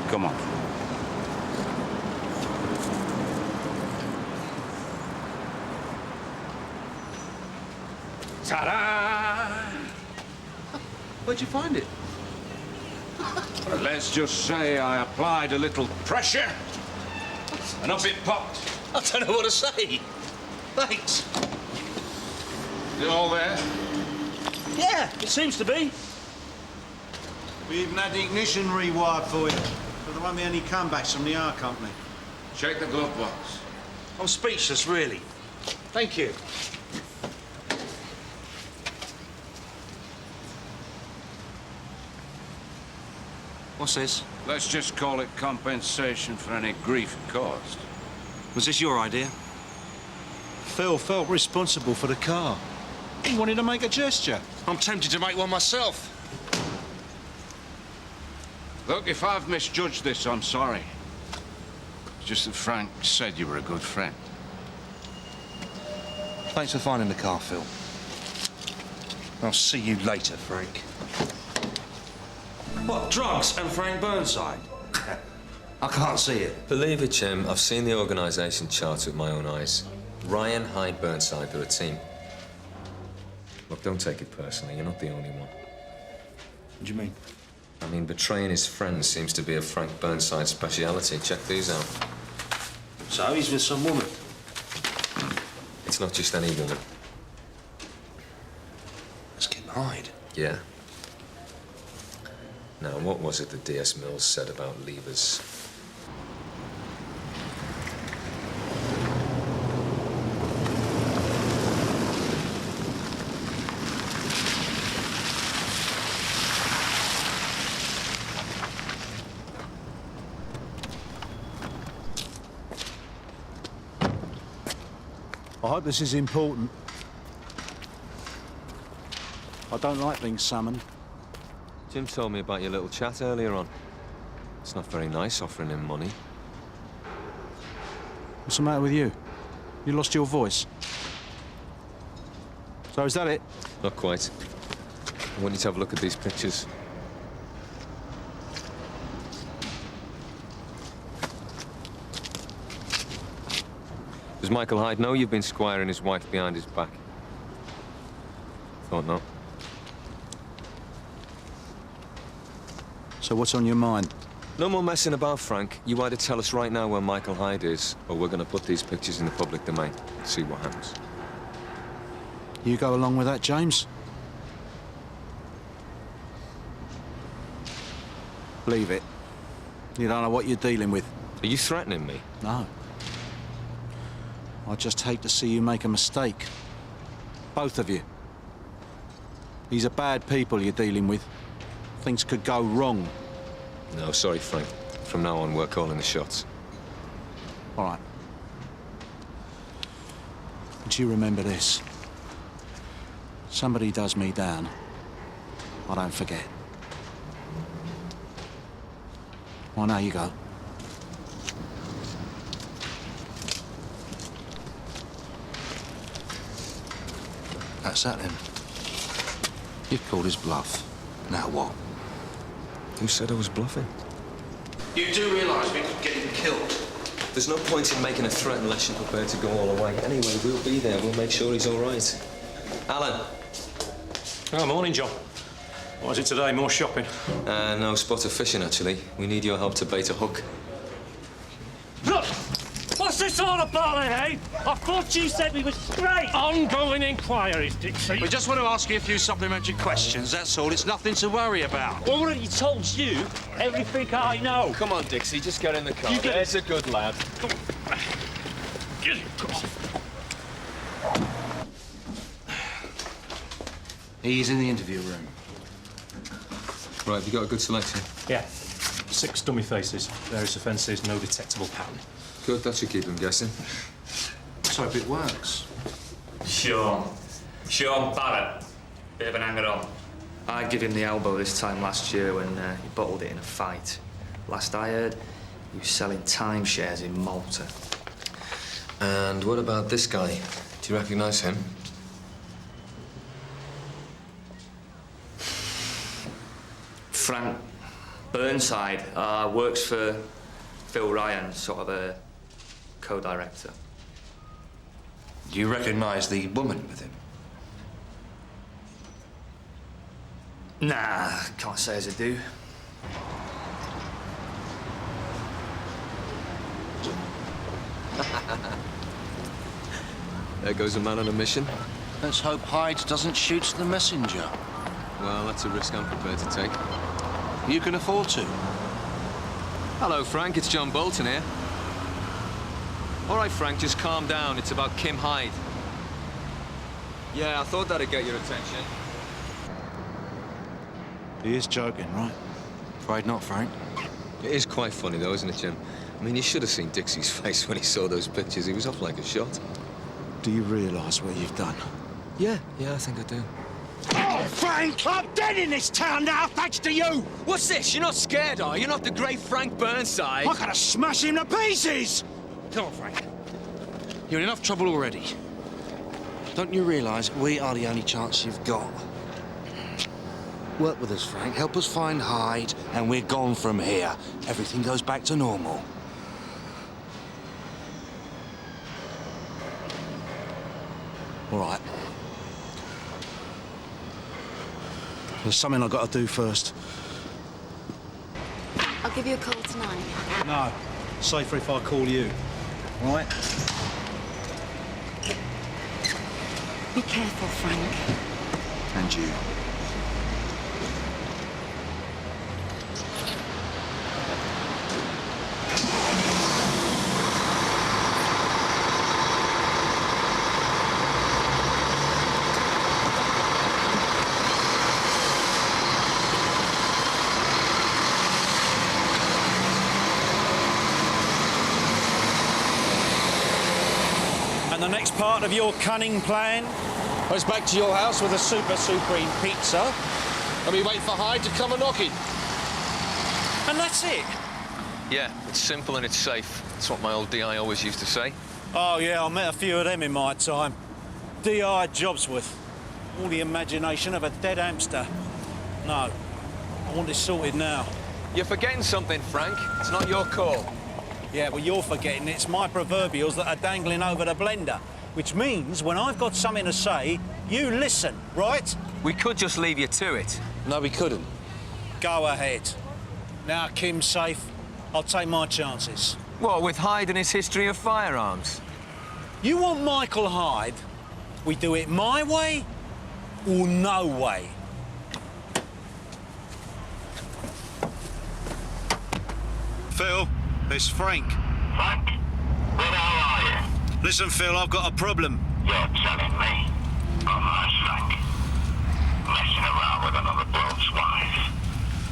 Come on. Ta-da! Where'd you find it? Well, let's just say I applied a little pressure, and up it popped. I don't know what to say. Thanks. Is it all there? Yeah, it seems to be. We even had the ignition rewired for you. But there won't be any comebacks from the R company. Check the glove box. I'm speechless, really. Thank you. What's this? Let's just call it compensation for any grief it caused. Was this your idea? Phil felt responsible for the car. He wanted to make a gesture. I'm tempted to make one myself. Look, if I've misjudged this, I'm sorry. It's just that Frank said you were a good friend. Thanks for finding the car, Phil. I'll see you later, Frank. What, drugs and Frank Burnside? I can't see it. Believe it, Jim, I've seen the organisation chart with my own eyes. Ryan, Hyde, Burnside, they're a team. Look, don't take it personally. You're not the only one. What do you mean? I mean, betraying his friends seems to be a Frank Burnside speciality. Check these out. So he's with some woman? It's not just any woman. Let's get Hyde. Yeah. Now, what was it that D.S. Mills said about levers? I hope this is important. I don't like being summoned. Jim told me about your little chat earlier on. It's not very nice offering him money. What's the matter with you? You lost your voice. So is that it? Not quite. I want you to have a look at these pictures. Does Michael Hyde know you've been squiring his wife behind his back? Thought not. So what's on your mind? No more messing about, Frank. You either tell us right now where Michael Hyde is, or we're going to put these pictures in the public domain. See what happens. You go along with that, James? Leave it. You don't know what you're dealing with. Are you threatening me? No. I just hate to see you make a mistake. Both of you. These are bad people you're dealing with. Things could go wrong. No, sorry, Frank. From now on, we're calling the shots. All right. But you remember this. Somebody does me down, I don't forget. Well, now you go. That's that, then. You've called his bluff. Now what? Who said I was bluffing? You do realise we could get him killed? There's no point in making a threat unless you're prepared to go all the way. Anyway, we'll be there. We'll make sure he's all right. Alan. Oh, morning, John. What is it today? More shopping? No, spot of fishing, actually. We need your help to bait a hook. Look! What's this all about, eh? I thought you said we were straight! Ongoing inquiries, Dixie. We just want to ask you a few supplementary questions, that's all. It's nothing to worry about. Already told you everything I know. Come on, Dixie, just get in the car. There's a good lad. Come on. Get it. He's in the interview room. Right, have you got a good selection? Yeah. 6 dummy faces, various offences, no detectable pattern. Good, that should keep him guessing. So if it works. Sean Barrett. Bit of an hanger-on. I gave him the elbow this time last year when he bottled it in a fight. Last I heard, he was selling timeshares in Malta. And what about this guy? Do you recognise him? Frank Burnside works for Phil Ryan, sort of a co-director. Do you recognise the woman with him? Nah, can't say as I do. There goes a man on a mission. Let's hope Hyde doesn't shoot the messenger. Well, that's a risk I'm prepared to take. You can afford to. Hello, Frank. It's John Boulton here. All right, Frank, just calm down. It's about Kim Hyde. Yeah, I thought that'd get your attention. He is joking, right? Afraid not, Frank. It is quite funny, though, isn't it, Jim? I mean, you should have seen Dixie's face when he saw those pictures. He was off like a shot. Do you realise what you've done? Yeah, I think I do. Oh, Frank! I'm dead in this town now, thanks to you! What's this? You're not scared, are you? You're not the great Frank Burnside. I gotta smash him to pieces! Come on, Frank. You're in enough trouble already. Don't you realise we are the only chance you've got? Work with us, Frank. Help us find Hyde, and we're gone from here. Everything goes back to normal. All right. There's something I've got to do first. I'll give you a call tonight. No. Safer if I call you. All right? Be careful, Frank. And you. And the next part of your cunning plan? I was back to your house with a super supreme pizza, and we wait for Hyde to come a-knocking. And that's it? Yeah, it's simple and it's safe. That's what my old DI always used to say. Oh, yeah, I met a few of them in my time. D.I. Jobsworth. All the imagination of a dead hamster. No, I want this sorted now. You're forgetting something, Frank. It's not your call. Yeah, well, you're forgetting it's my proverbials that are dangling over the blender. Which means when I've got something to say, you listen, right? We could just leave you to it. No, we couldn't. Go ahead. Now Kim's safe, I'll take my chances. What, with Hyde and his history of firearms? You want Michael Hyde? We do it my way or no way. Phil, it's Frank. Frank? Where the hell are you? Listen, Phil, I've got a problem. You're telling me? Oh, my Frank. Messing around with another bloke's wife.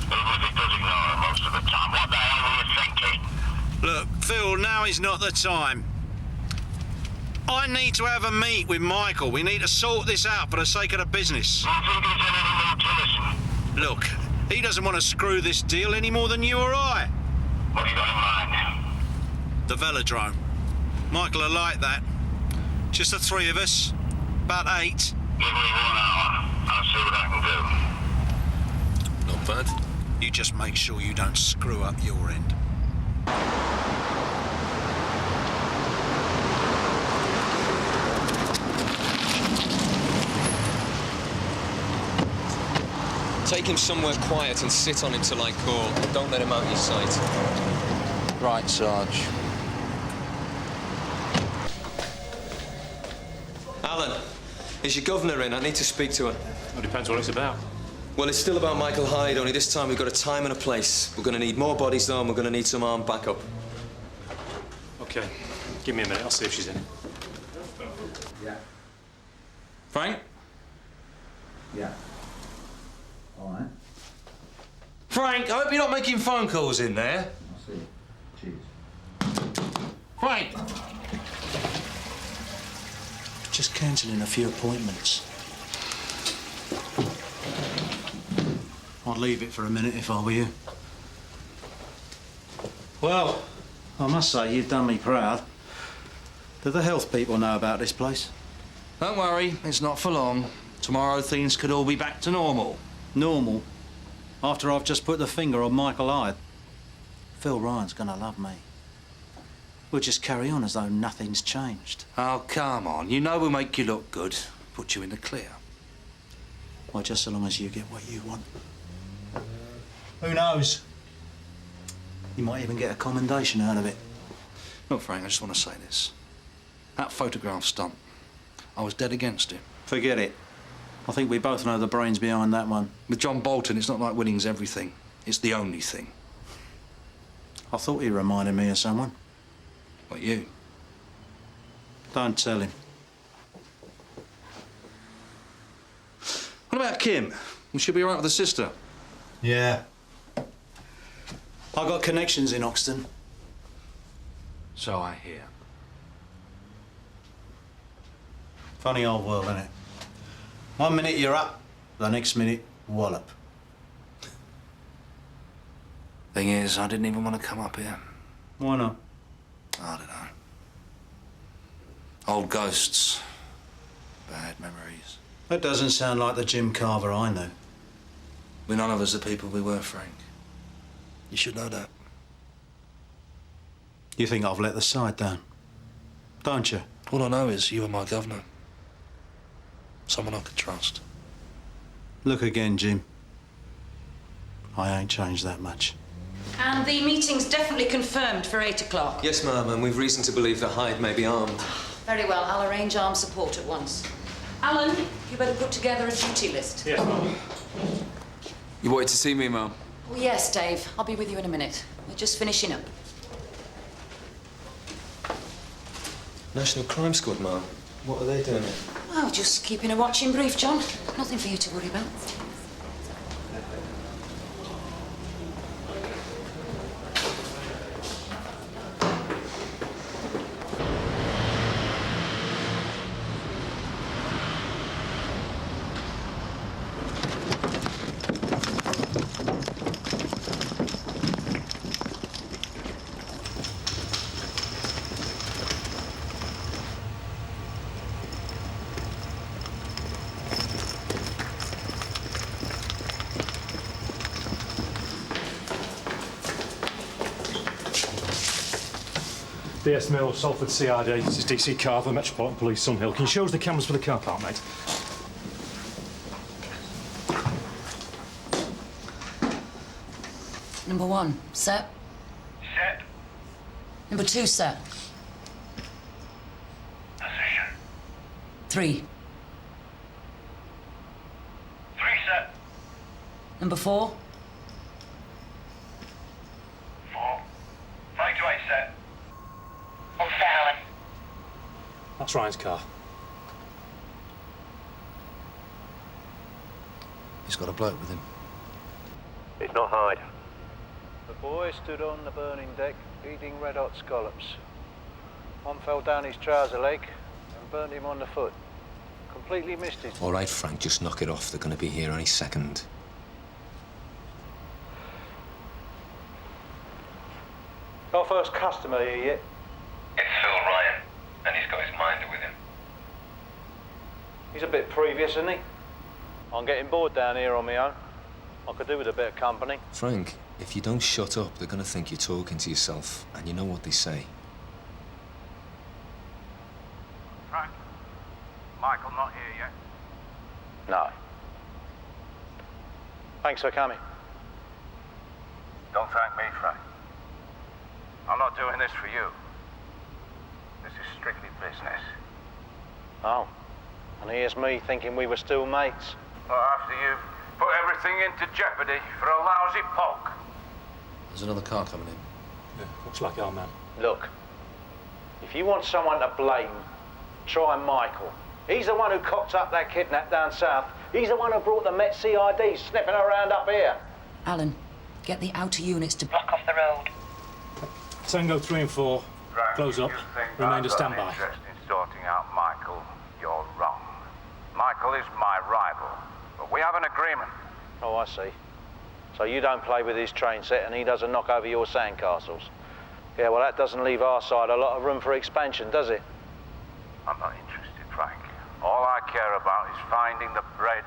Even if he does ignore her most of the time, what the hell were you thinking? Look, Phil, now is not the time. I need to have a meet with Michael. We need to sort this out for the sake of the business. You think he's in any mood to listen? Look, he doesn't want to screw this deal any more than you or I. What have you got in mind? The velodrome. Michael will like that. Just the three of us. About 8. Give me 1 hour. I'll see what I can do. Not bad. You just make sure you don't screw up your end. Take him somewhere quiet and sit on him till I call. Don't let him out of your sight. Right, Sarge. Alan, is your governor in? I need to speak to her. Well, depends what it's about. Well, it's still about Michael Hyde, only this time we've got a time and a place. We're going to need more bodies, though, and we're going to need some armed backup. OK. Give me a minute. I'll see if she's in. Yeah. Frank? Yeah. All right. Frank, I hope you're not making phone calls in there. I'll see. Cheers. Frank! Just cancelling a few appointments. I'd leave it for a minute if I were you. Well, I must say, you've done me proud. Do the health people know about this place? Don't worry, it's not for long. Tomorrow things could all be back to normal. Normal? After I've just put the finger on Michael Hyde? Phil Ryan's gonna love me. We'll just carry on as though nothing's changed. Oh, come on. You know we'll make you look good. Put you in the clear. Well, just so long as you get what you want. Who knows? You might even get a commendation out of it. Look, Frank, I just want to say this. That photograph stunt, I was dead against it. Forget it. I think we both know the brains behind that one. With John Boulton, it's not like winning's everything. It's the only thing. I thought he reminded me of someone. What, you? Don't tell him. What about Kim? Will she be all right with the sister? Yeah. I got connections in Oxton. So I hear. Funny old world, isn't it? 1 minute you're up, the next minute, wallop. Thing is, I didn't even want to come up here. Why not? I don't know. Old ghosts. Bad memories. That doesn't sound like the Jim Carver I know. We're none of us the people we were, Frank. You should know that. You think I've let the side down? Don't you? All I know is you were my governor. Someone I could trust. Look again, Jim. I ain't changed that much. And the meeting's definitely confirmed for 8 o'clock. Yes, ma'am, and we've reason to believe that Hyde may be armed. Very well, I'll arrange armed support at once. Alan, you better put together a duty list. Yes, ma'am. You wanted to see me, Mum? Oh, yes, Dave. I'll be with you in a minute. We're just finishing up. National Crime Squad, ma'am. What are they doing here? Oh, just keeping a watching brief, John. Nothing for you to worry about. DS Mill, Salford CRD. This is D.C. Carver, Metropolitan Police, Sunhill. Can you show us the cameras for the car park, mate? Number 1, set. Set. Number 2, set. Position. 3. 3 set. Number 4. 4. 5 to 8 set. All set, Alan. That's Ryan's car. He's got a bloke with him. It's not Hyde. The boy stood on the burning deck, eating red-hot scallops. One fell down his trouser leg and burnt him on the foot. Completely missed it. All right, Frank, just knock it off. They're going to be here any second. Our first customer here yet? It's Phil Ryan, and he's got his minder with him. He's a bit previous, isn't he? I'm getting bored down here on my own. I could do with a bit of company. Frank, if you don't shut up, they're going to think you're talking to yourself, and you know what they say. Frank, Michael not here yet? No. Thanks for coming. Don't thank me, Frank. I'm not doing this for you. This is strictly business. Oh. And here's me thinking we were still mates. Well, after you've put everything into jeopardy for a lousy poke. There's another car coming in. Yeah, looks like our man. Look, if you want someone to blame, try Michael. He's the one who cocked up that kidnap down south. He's the one who brought the Met CID sniffing around up here. Alan, get the outer units to Block off the road. Tango 3 and 4. Frank, Close up. you think Remain to I've got stand an by. interest in sorting out Michael, you're wrong. Michael is my rival, but we have an agreement. Oh, I see. So you don't play with his train set and he doesn't knock over your sandcastles. Yeah, well, that doesn't leave our side a lot of room for expansion, does it? I'm not interested, Frank. All I care about is finding the bread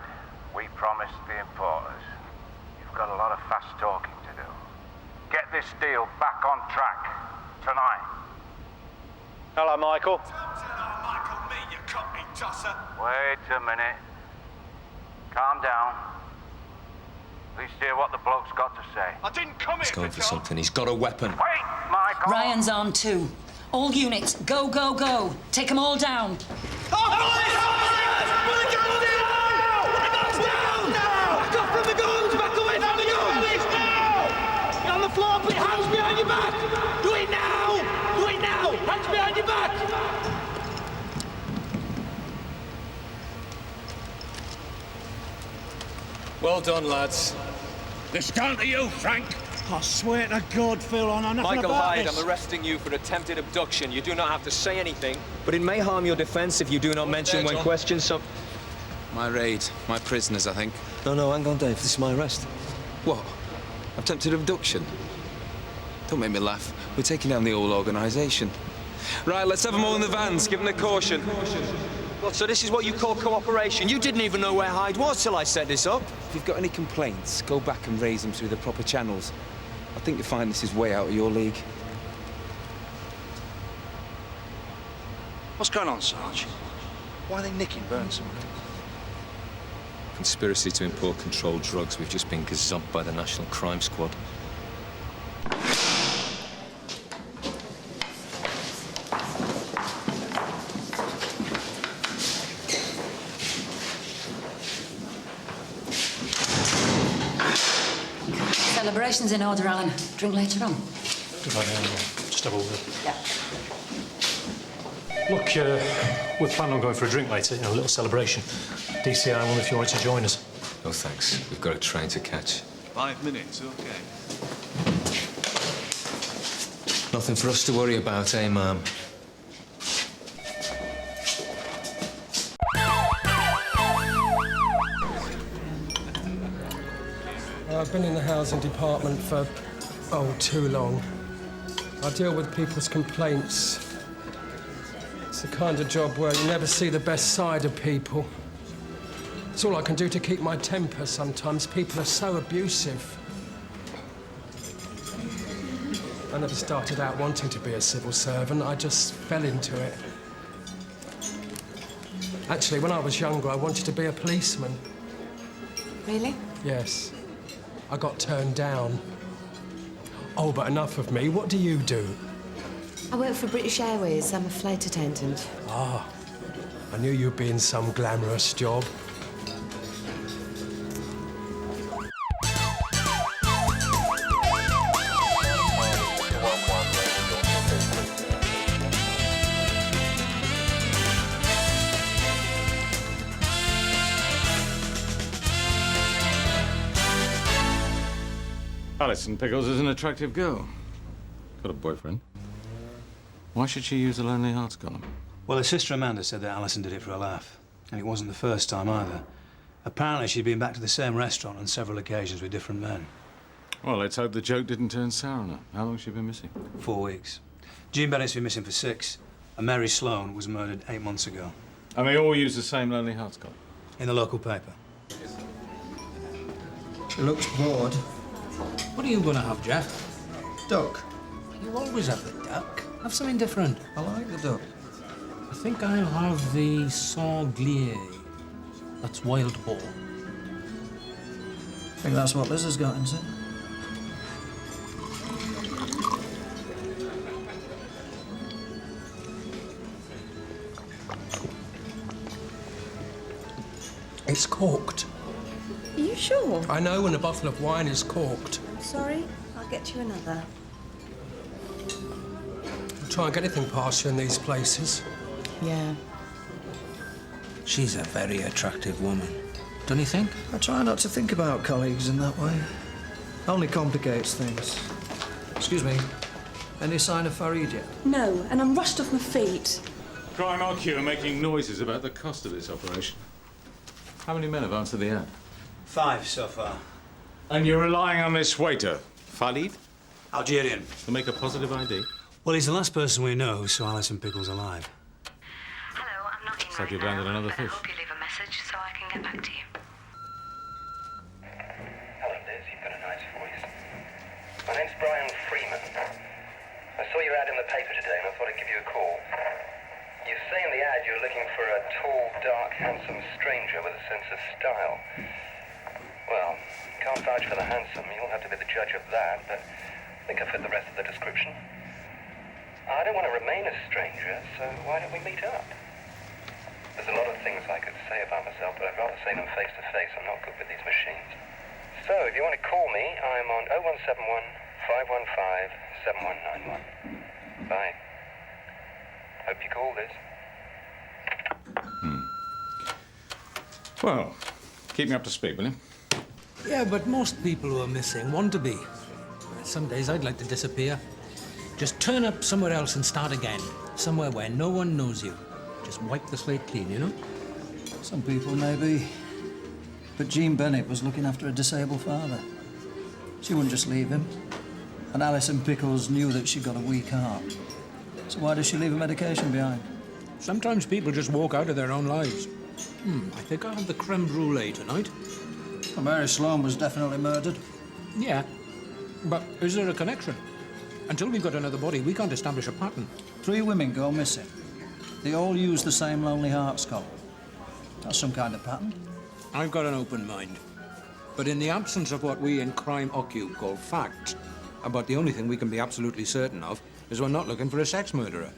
we promised the importers. You've got a lot of fast talking to do. Get this deal back on track tonight. Hello, Michael. Michael, me, you cockney tosser. Wait a minute. Calm down. At least hear what the bloke's got to say. I didn't come He's going for something. He's got a weapon. Wait, Michael. Ryan's on too. All units, go, go, go. Take them all down. On the floor, put your hands behind your back! Do it now! Do it now! Hands behind your back! Well done, lads. This down to you, Frank. I swear to God, Phil, I know nothing Michael about Hyde, this. I'm arresting you for attempted abduction. You do not have to say anything, but it may harm your defense if you do not mention when questioned some... My raid. My prisoners, I think. No, hang on, Dave. This is my arrest. What? Attempted abduction? Don't make me laugh. We're taking down the whole organisation. Right, let's have them all in the vans. Give them a caution. What, so this is what you call cooperation? You didn't even know where Hyde was till I set this up. If you've got any complaints, go back and raise them through the proper channels. I think you'll find this is way out of your league. What's going on, Sarge? Why are they nicking Burnside? Conspiracy to import controlled drugs. We've just been gazumped by the National Crime Squad. Celebration's in order, Alan. Drink later on. Good idea. Just have a word. Yeah. Look, we're planning on going for a drink later, a little celebration. D.C, I wonder if you wanted to join us. No, thanks. We've got a train to catch. 5 minutes, okay. Nothing for us to worry about, eh, ma'am? I've been in the housing department for, too long. I deal with people's complaints. It's the kind of job where you never see the best side of people. It's all I can do to keep my temper sometimes. People are so abusive. I never started out wanting to be a civil servant. I just fell into it. Actually, when I was younger, I wanted to be a policeman. Really? Yes. I got turned down. Oh, but enough of me. What do you do? I work for British Airways. I'm a flight attendant. Ah, I knew you'd be in some glamorous job. Alison Pickles is an attractive girl. Got a boyfriend. Why should she use the Lonely Hearts column? Well, her sister Amanda said that Alison did it for a laugh. And it wasn't the first time either. Apparently, she'd been back to the same restaurant on several occasions with different men. Well, let's hope the joke didn't turn sour on her. How long has she been missing? 4 weeks. Jean Bennett's been missing for 6. And Mary Sloane was murdered 8 months ago. And they all use the same Lonely Hearts column? In the local paper. She looks bored. What are you going to have, Jeff? Duck. You always have the duck. Have something different. I like the duck. I think I'll have the sanglier. That's wild boar. I think that's what Liz has got, isn't it? It's corked. Are you sure? I know when a bottle of wine is corked. Sorry, I'll get you another. I try and get anything past you in these places. Yeah. She's a very attractive woman. Don't you think? I try not to think about colleagues in that way. Only complicates things. Excuse me. Any sign of Farid yet? No, and I'm rushed off my feet. Crime IQ are making noises about the cost of this operation. How many men have answered the ad? 5 so far. And you're relying on this waiter, Farid? Algerian. To make a positive ID? Well, he's the last person we know who saw Alison Pickles alive. Looks like you've landed another fish. you leave a message so I can get back to you. Hello, Liz. You've got a nice voice. My name's Brian Freeman. I saw your ad in the paper today and I thought I'd give you a call. You say in the ad you're looking for a tall, dark, handsome stranger with a sense of style. Well, can't vouch for the handsome. You'll have to be the judge of that, but I think I fit the rest of the description. I don't want to remain a stranger, so why don't we meet up? There's a lot of things I could say about myself, but I'd rather say them face to face. I'm not good with these machines. So, if you want to call me, I'm on 0171 515 7191. Bye. Hope you call this. Well, keep me up to speed, will you? Yeah, but most people who are missing want to be. Some days I'd like to disappear. Just turn up somewhere else and start again. Somewhere where no one knows you. Just wipe the slate clean, you know? Some people, maybe. But Jean Bennett was looking after a disabled father. She wouldn't just leave him. And Alison Pickles knew that she'd got a weak heart. So why does she leave a medication behind? Sometimes people just walk out of their own lives. I think I'll have the creme brulee tonight. Well, Mary Sloane was definitely murdered. Yeah, but is there a connection? Until we've got another body, we can't establish a pattern. 3 women go missing. They all use the same Lonely Hearts column. That's some kind of pattern. I've got an open mind. But in the absence of what we in Crime Occupe call facts, about the only thing we can be absolutely certain of is we're not looking for a sex murderer.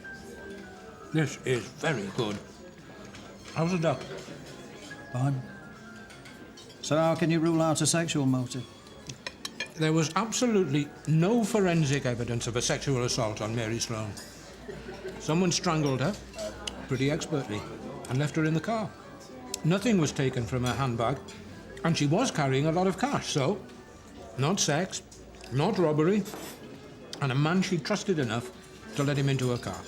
This is very good. How's the duck? Fine. So how can you rule out a sexual motive? There was absolutely no forensic evidence of a sexual assault on Mary Sloane. Someone strangled her, pretty expertly, and left her in the car. Nothing was taken from her handbag, and she was carrying a lot of cash, so not sex, not robbery, and a man she trusted enough to let him into her car.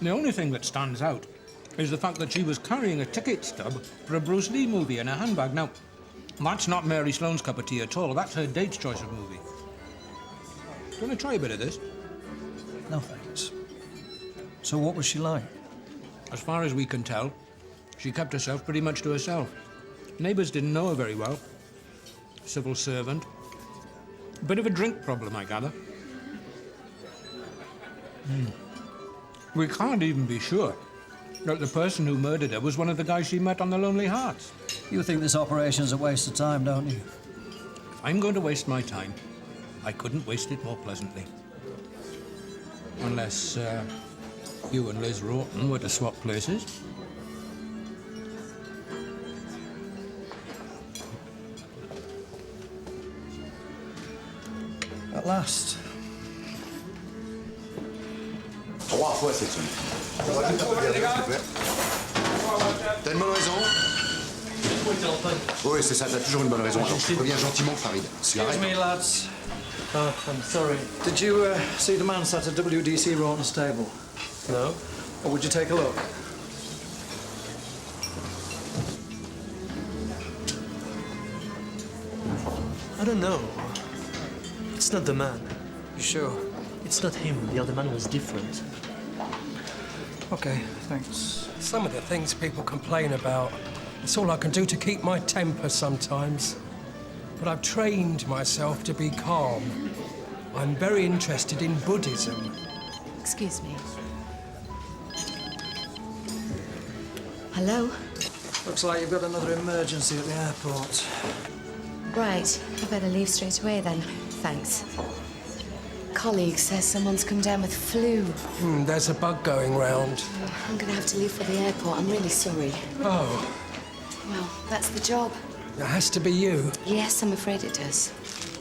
The only thing that stands out is the fact that she was carrying a ticket stub for a Bruce Lee movie in her handbag. Now, that's not Mary Sloane's cup of tea at all. That's her date's choice of movie. Do you want to try a bit of this? No, thanks. So what was she like? As far as we can tell, she kept herself pretty much to herself. Neighbours didn't know her very well. Civil servant. Bit of a drink problem, I gather. We can't even be sure that the person who murdered her was one of the guys she met on the Lonely Hearts. You think this operation's a waste of time, don't you? If I'm going to waste my time, I couldn't waste it more pleasantly. Unless you and Liz Rawton were to swap places. At last. T'as une bonne raison? Oui, c'est ça, t'as toujours une bonne raison. Alors, je reviens gentiment, Farid. Excuse me, lads. Oh, I'm sorry. Did you see the man sat at W.D.C. Rawton's table? No. Or would you take a look? I don't know. It's not the man. You sure? It's not him. The other man was different. Okay, thanks. Some of the things people complain about, it's all I can do to keep my temper sometimes. But I've trained myself to be calm. I'm very interested in Buddhism. Excuse me. Hello? Looks like you've got another emergency at the airport. Right, I better leave straight away then. Thanks. Colleague says someone's come down with flu. There's a bug going round. I'm gonna have to leave for the airport. I'm really sorry. Oh. Well, that's the job. It has to be you. Yes, I'm afraid it does.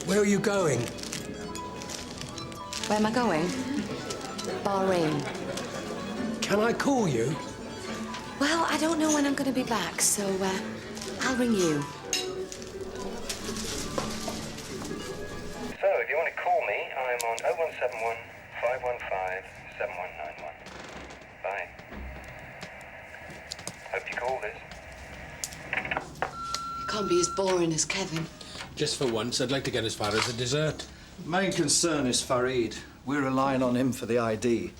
Where are you going? Where am I going? Bahrain. Can I call you? Well, I don't know when I'm going to be back, so I'll ring you. So, if you want to call me, I'm on 0171 515 7191. Bye. Hope you call this. You can't be as boring as Kevin. Just for once, I'd like to get as far as the dessert. Main concern is Farid. We're relying on him for the ID.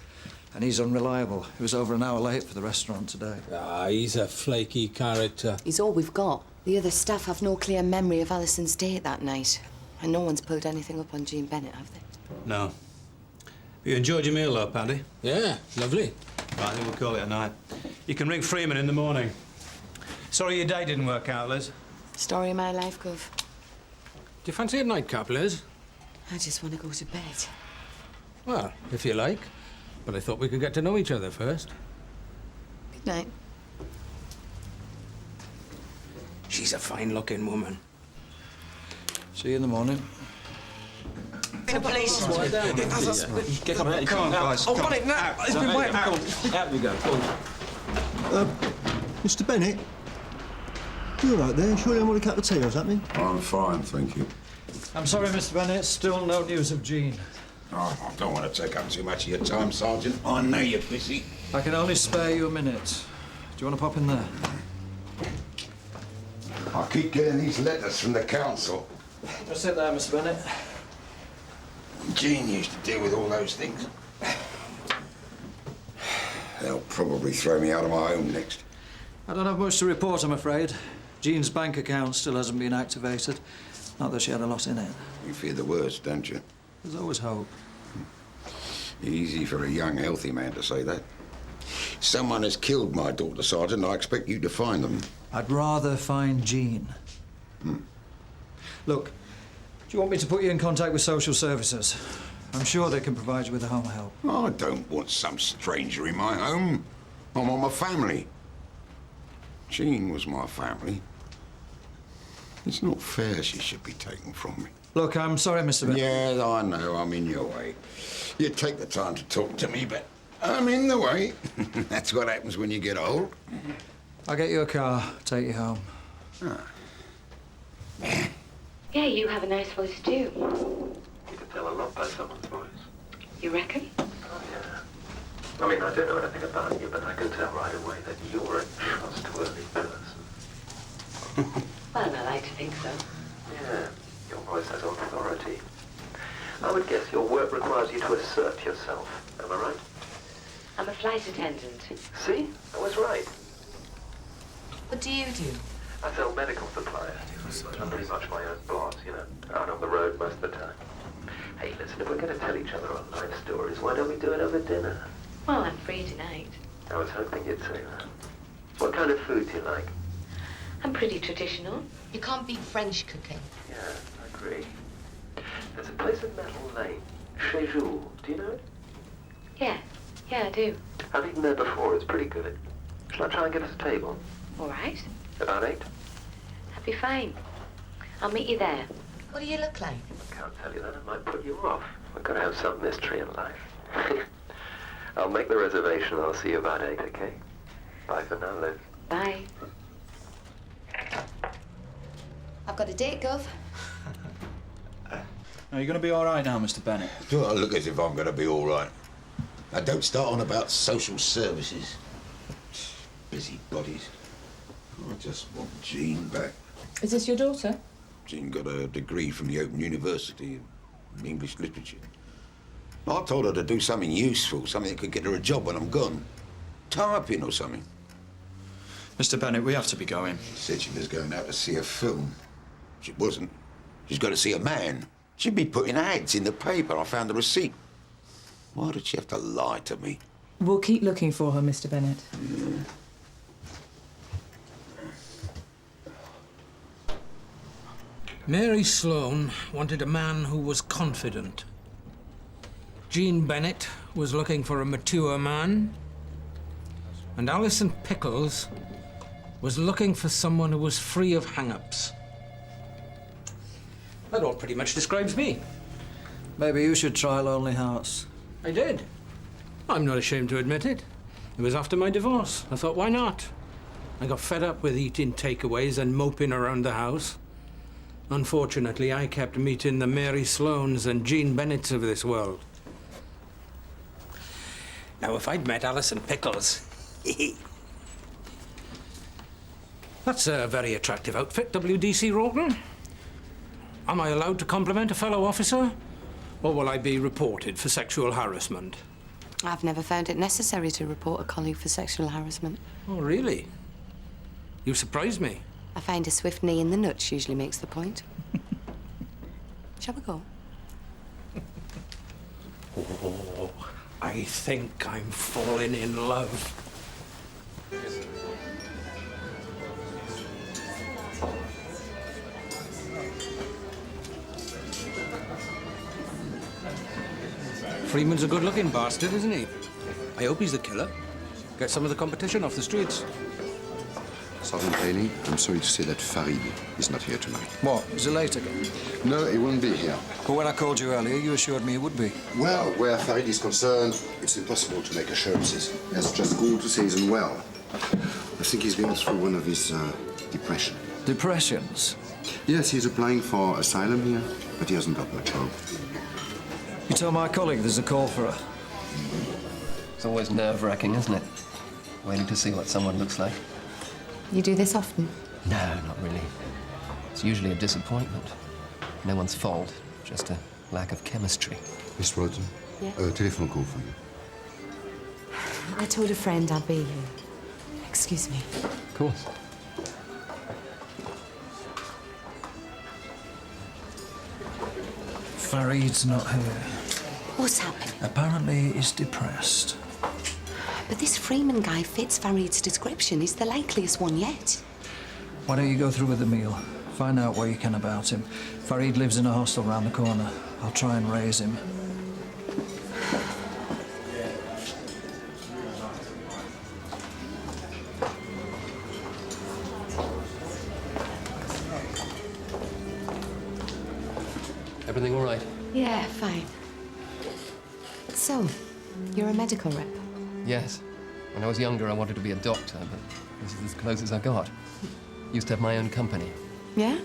And he's unreliable. He was over an hour late for the restaurant today. Ah, he's a flaky character. He's all we've got. The other staff have no clear memory of Alison's date that night. And no one's pulled anything up on Jean Bennett, have they? No. You enjoyed your meal, though, Paddy? Yeah, lovely. Right, then we'll call it a night. You can ring Freeman in the morning. Sorry your day didn't work out, Liz. Story of my life, Gov. Do you fancy a nightcap, Liz? I just want to go to bed. Well, if you like. But I thought we could get to know each other first. Good night. She's a fine-looking woman. See you in the morning. The police. Come on, guys. I've got it now. It's been waiting. Out you go. Mr. Bennett? You all right there? Sure you don't want a cup of tea or something? I'm fine, thank you. I'm sorry, Mr. Bennett. Still no news of Jean. Oh, I don't want to take up too much of your time, Sergeant. I know you're busy. I can only spare you a minute. Do you want to pop in there? I keep getting these letters from the council. Just sit there, Mr. Bennett. Jean used to deal with all those things. They'll probably throw me out of my home next. I don't have much to report, I'm afraid. Jean's bank account still hasn't been activated. Not that she had a lot in it. You fear the worst, don't you? There's always hope. Easy for a young, healthy man to say that. Someone has killed my daughter, Sergeant. I expect you to find them. I'd rather find Jean. Look, do you want me to put you in contact with social services? I'm sure they can provide you with the home help. I don't want some stranger in my home. I want my family. Jean was my family. It's not fair she should be taken from me. Look, I'm sorry, Mr. Bennett. Yeah, I know, I'm in your way. You take the time to talk to me, but I'm in the way. That's what happens when you get old. I'll get you a car, take you home. Yeah, you have a nice voice, too. You can tell a lot by someone's voice. You reckon? Oh, yeah. I mean, I don't know anything about you, but I can tell right away that you're a trustworthy person. Well, I like to think so. Yeah, your voice has authority. I would guess your work requires you to assert yourself. Am I right? I'm a flight attendant. See? I was right. What do you do? I sell medical supplies. I'm pretty much my own boss, you know, out on the road most of the time. Hey, listen, if we're going to tell each other our life stories, why don't we do it over dinner? Well, I'm free tonight. I was hoping you'd say that. What kind of food do you like? I'm pretty traditional. You can't beat French cooking. Yeah, I agree. There's a place in Metal Lane, Chez Jules. Do you know it? Yeah, I do. I've eaten there before. It's pretty good. Shall I try and get us a table? All right. About 8? That'd be fine. I'll meet you there. What do you look like? I can't tell you that. It might put you off. We've got to have some mystery in life. I'll make the reservation. I'll see you about 8, okay? Bye for now, Liz. Bye. I've got a date, Gov. Are you going to be all right now, Mr. Bennett? Do I look as if I'm going to be all right? Now, don't start on about social services. Busy bodies. I just want Jean back. Is this your daughter? Jean got a degree from the Open University in English literature. I told her to do something useful, something that could get her a job when I'm gone. Typing or something. Mr. Bennett, we have to be going. She said she was going out to see a film. She wasn't. She's going to see a man. She'd be putting ads in the paper. I found the receipt. Why did she have to lie to me? We'll keep looking for her, Mr. Bennett. Yeah. Mary Sloane wanted a man who was confident. Jean Bennett was looking for a mature man. And Alison Pickles was looking for someone who was free of hang-ups. That all pretty much describes me. Maybe you should try Lonely Hearts. I did. I'm not ashamed to admit it. It was after my divorce. I thought, why not? I got fed up with eating takeaways and moping around the house. Unfortunately, I kept meeting the Mary Sloanes and Jean Bennetts of this world. Now, if I'd met Alison Pickles... That's a very attractive outfit, W.D.C. Rawton. Am I allowed to compliment a fellow officer? Or will I be reported for sexual harassment? I've never found it necessary to report a colleague for sexual harassment. Oh, really? You surprised me. I find a swift knee in the nuts usually makes the point. Shall we go? Oh, I think I'm falling in love. Freeman's a good-looking bastard, isn't he? I hope he's the killer. Get some of the competition off the streets. Sergeant Bailey, I'm sorry to say that Farid is not here tonight. What? Is he late again? No, he won't be here. But when I called you earlier, you assured me he would be. Well, where Farid is concerned, it's impossible to make assurances. He has just called to say he's unwell. I think he's going through one of his depression. Depressions? Yes, he's applying for asylum here, but he hasn't got much hope. You tell my colleague there's a call for her. It's always nerve-wracking, isn't it? Waiting to see what someone looks like. You do this often? No, not really. It's usually a disappointment. No one's fault, just a lack of chemistry. Miss Rawton? Yeah? A telephone call for you. I told a friend I'd be here. Excuse me. Of course. Farid's not here. What's happening? Apparently he's depressed. But this Freeman guy fits Farid's description. He's the likeliest one yet. Why don't you go through with the meal? Find out what you can about him. Farid lives in a hostel round the corner. I'll try and raise him. Everything all right? Yeah, fine. So, you're a medical rep? Yes. When I was younger, I wanted to be a doctor, but this is as close as I got. Used to have my own company. Yeah?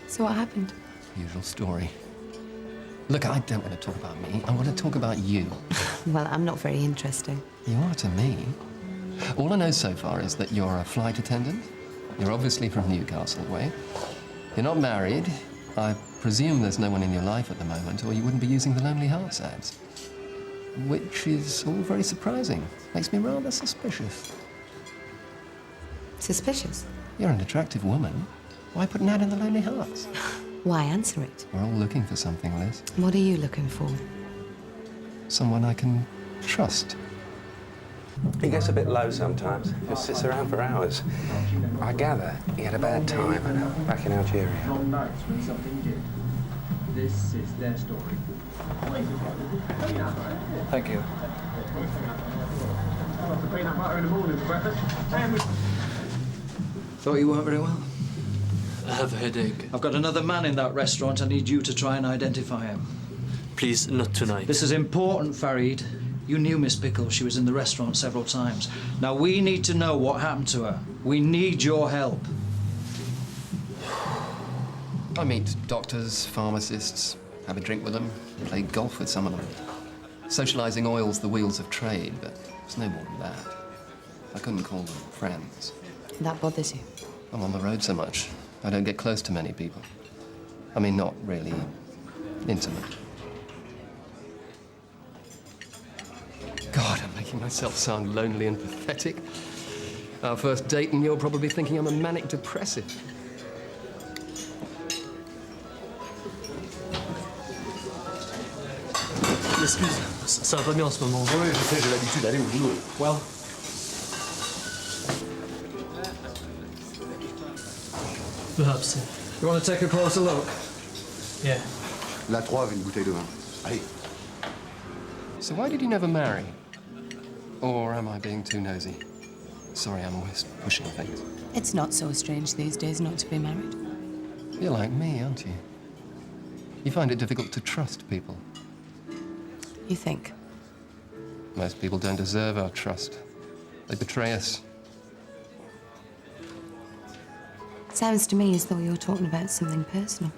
So what happened? Usual story. Look, I don't want to talk about me. I want to talk about you. Well, I'm not very interesting. You are to me. All I know so far is that you're a flight attendant. You're obviously from Newcastle way. You're not married. I presume there's no one in your life at the moment, or you wouldn't be using the Lonely Hearts ads. Which is all very surprising. Makes me rather suspicious. Suspicious? You're an attractive woman. Why put an ad in the Lonely Hearts? Why answer it? We're all looking for something, Liz. What are you looking for? Someone I can trust. He gets a bit low sometimes. Just sits around for hours. I gather he had a bad time back in Algeria. This is their story. Thank you. Thought you weren't very well. I have a headache. I've got another man in that restaurant. I need you to try and identify him. Please, not tonight. This is important, Farid. You knew Miss Pickles. She was in the restaurant several times. Now, we need to know what happened to her. We need your help. I meet doctors, pharmacists, have a drink with them, play golf with some of them. Socialising oils the wheels of trade, but it's no more than that. I couldn't call them friends. That bothers you? I'm on the road so much. I don't get close to many people. I mean, not really intimate. God, I'm making myself sound lonely and pathetic. Our first date and you're probably thinking I'm a manic depressive. Excuse, ça va pas bien en ce moment. Oui, je sais, j'ai l'habitude d'aller au boulot. Well, perhaps. You want to take a closer look? Yeah. La 3 avec une bouteille de vin. Allez. So why did you never marry? Or am I being too nosy? Sorry, I'm always pushing things. It's not so strange these days not to be married. You're like me, aren't you? You find it difficult to trust people. You think? Most people don't deserve our trust. They betray us. Sounds to me as though you're talking about something personal.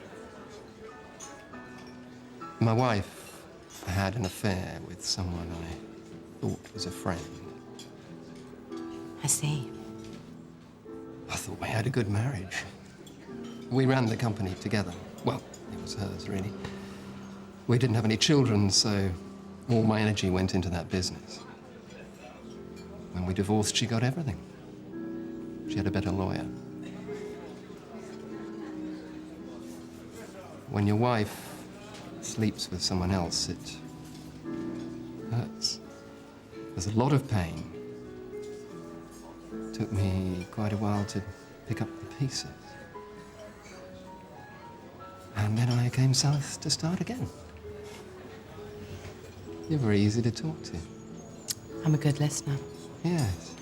My wife had an affair with someone I thought was a friend. I see. I thought we had a good marriage. We ran the company together. Well, it was hers, really. We didn't have any children, so all my energy went into that business. When we divorced, she got everything. She had a better lawyer. When your wife sleeps with someone else, it hurts. There's a lot of pain. It took me quite a while to pick up the pieces. And then I came south to start again. You're very easy to talk to. I'm a good listener. Yes.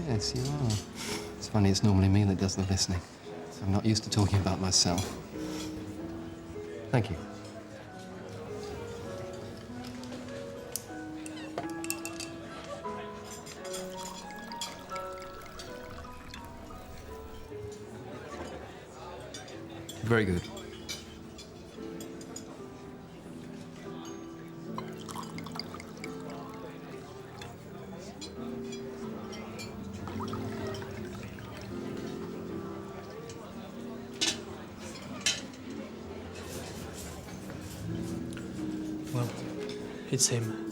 Yes, you are. It's funny, it's normally me that does the listening. I'm not used to talking about myself. Thank you. Very good. Well, it's him.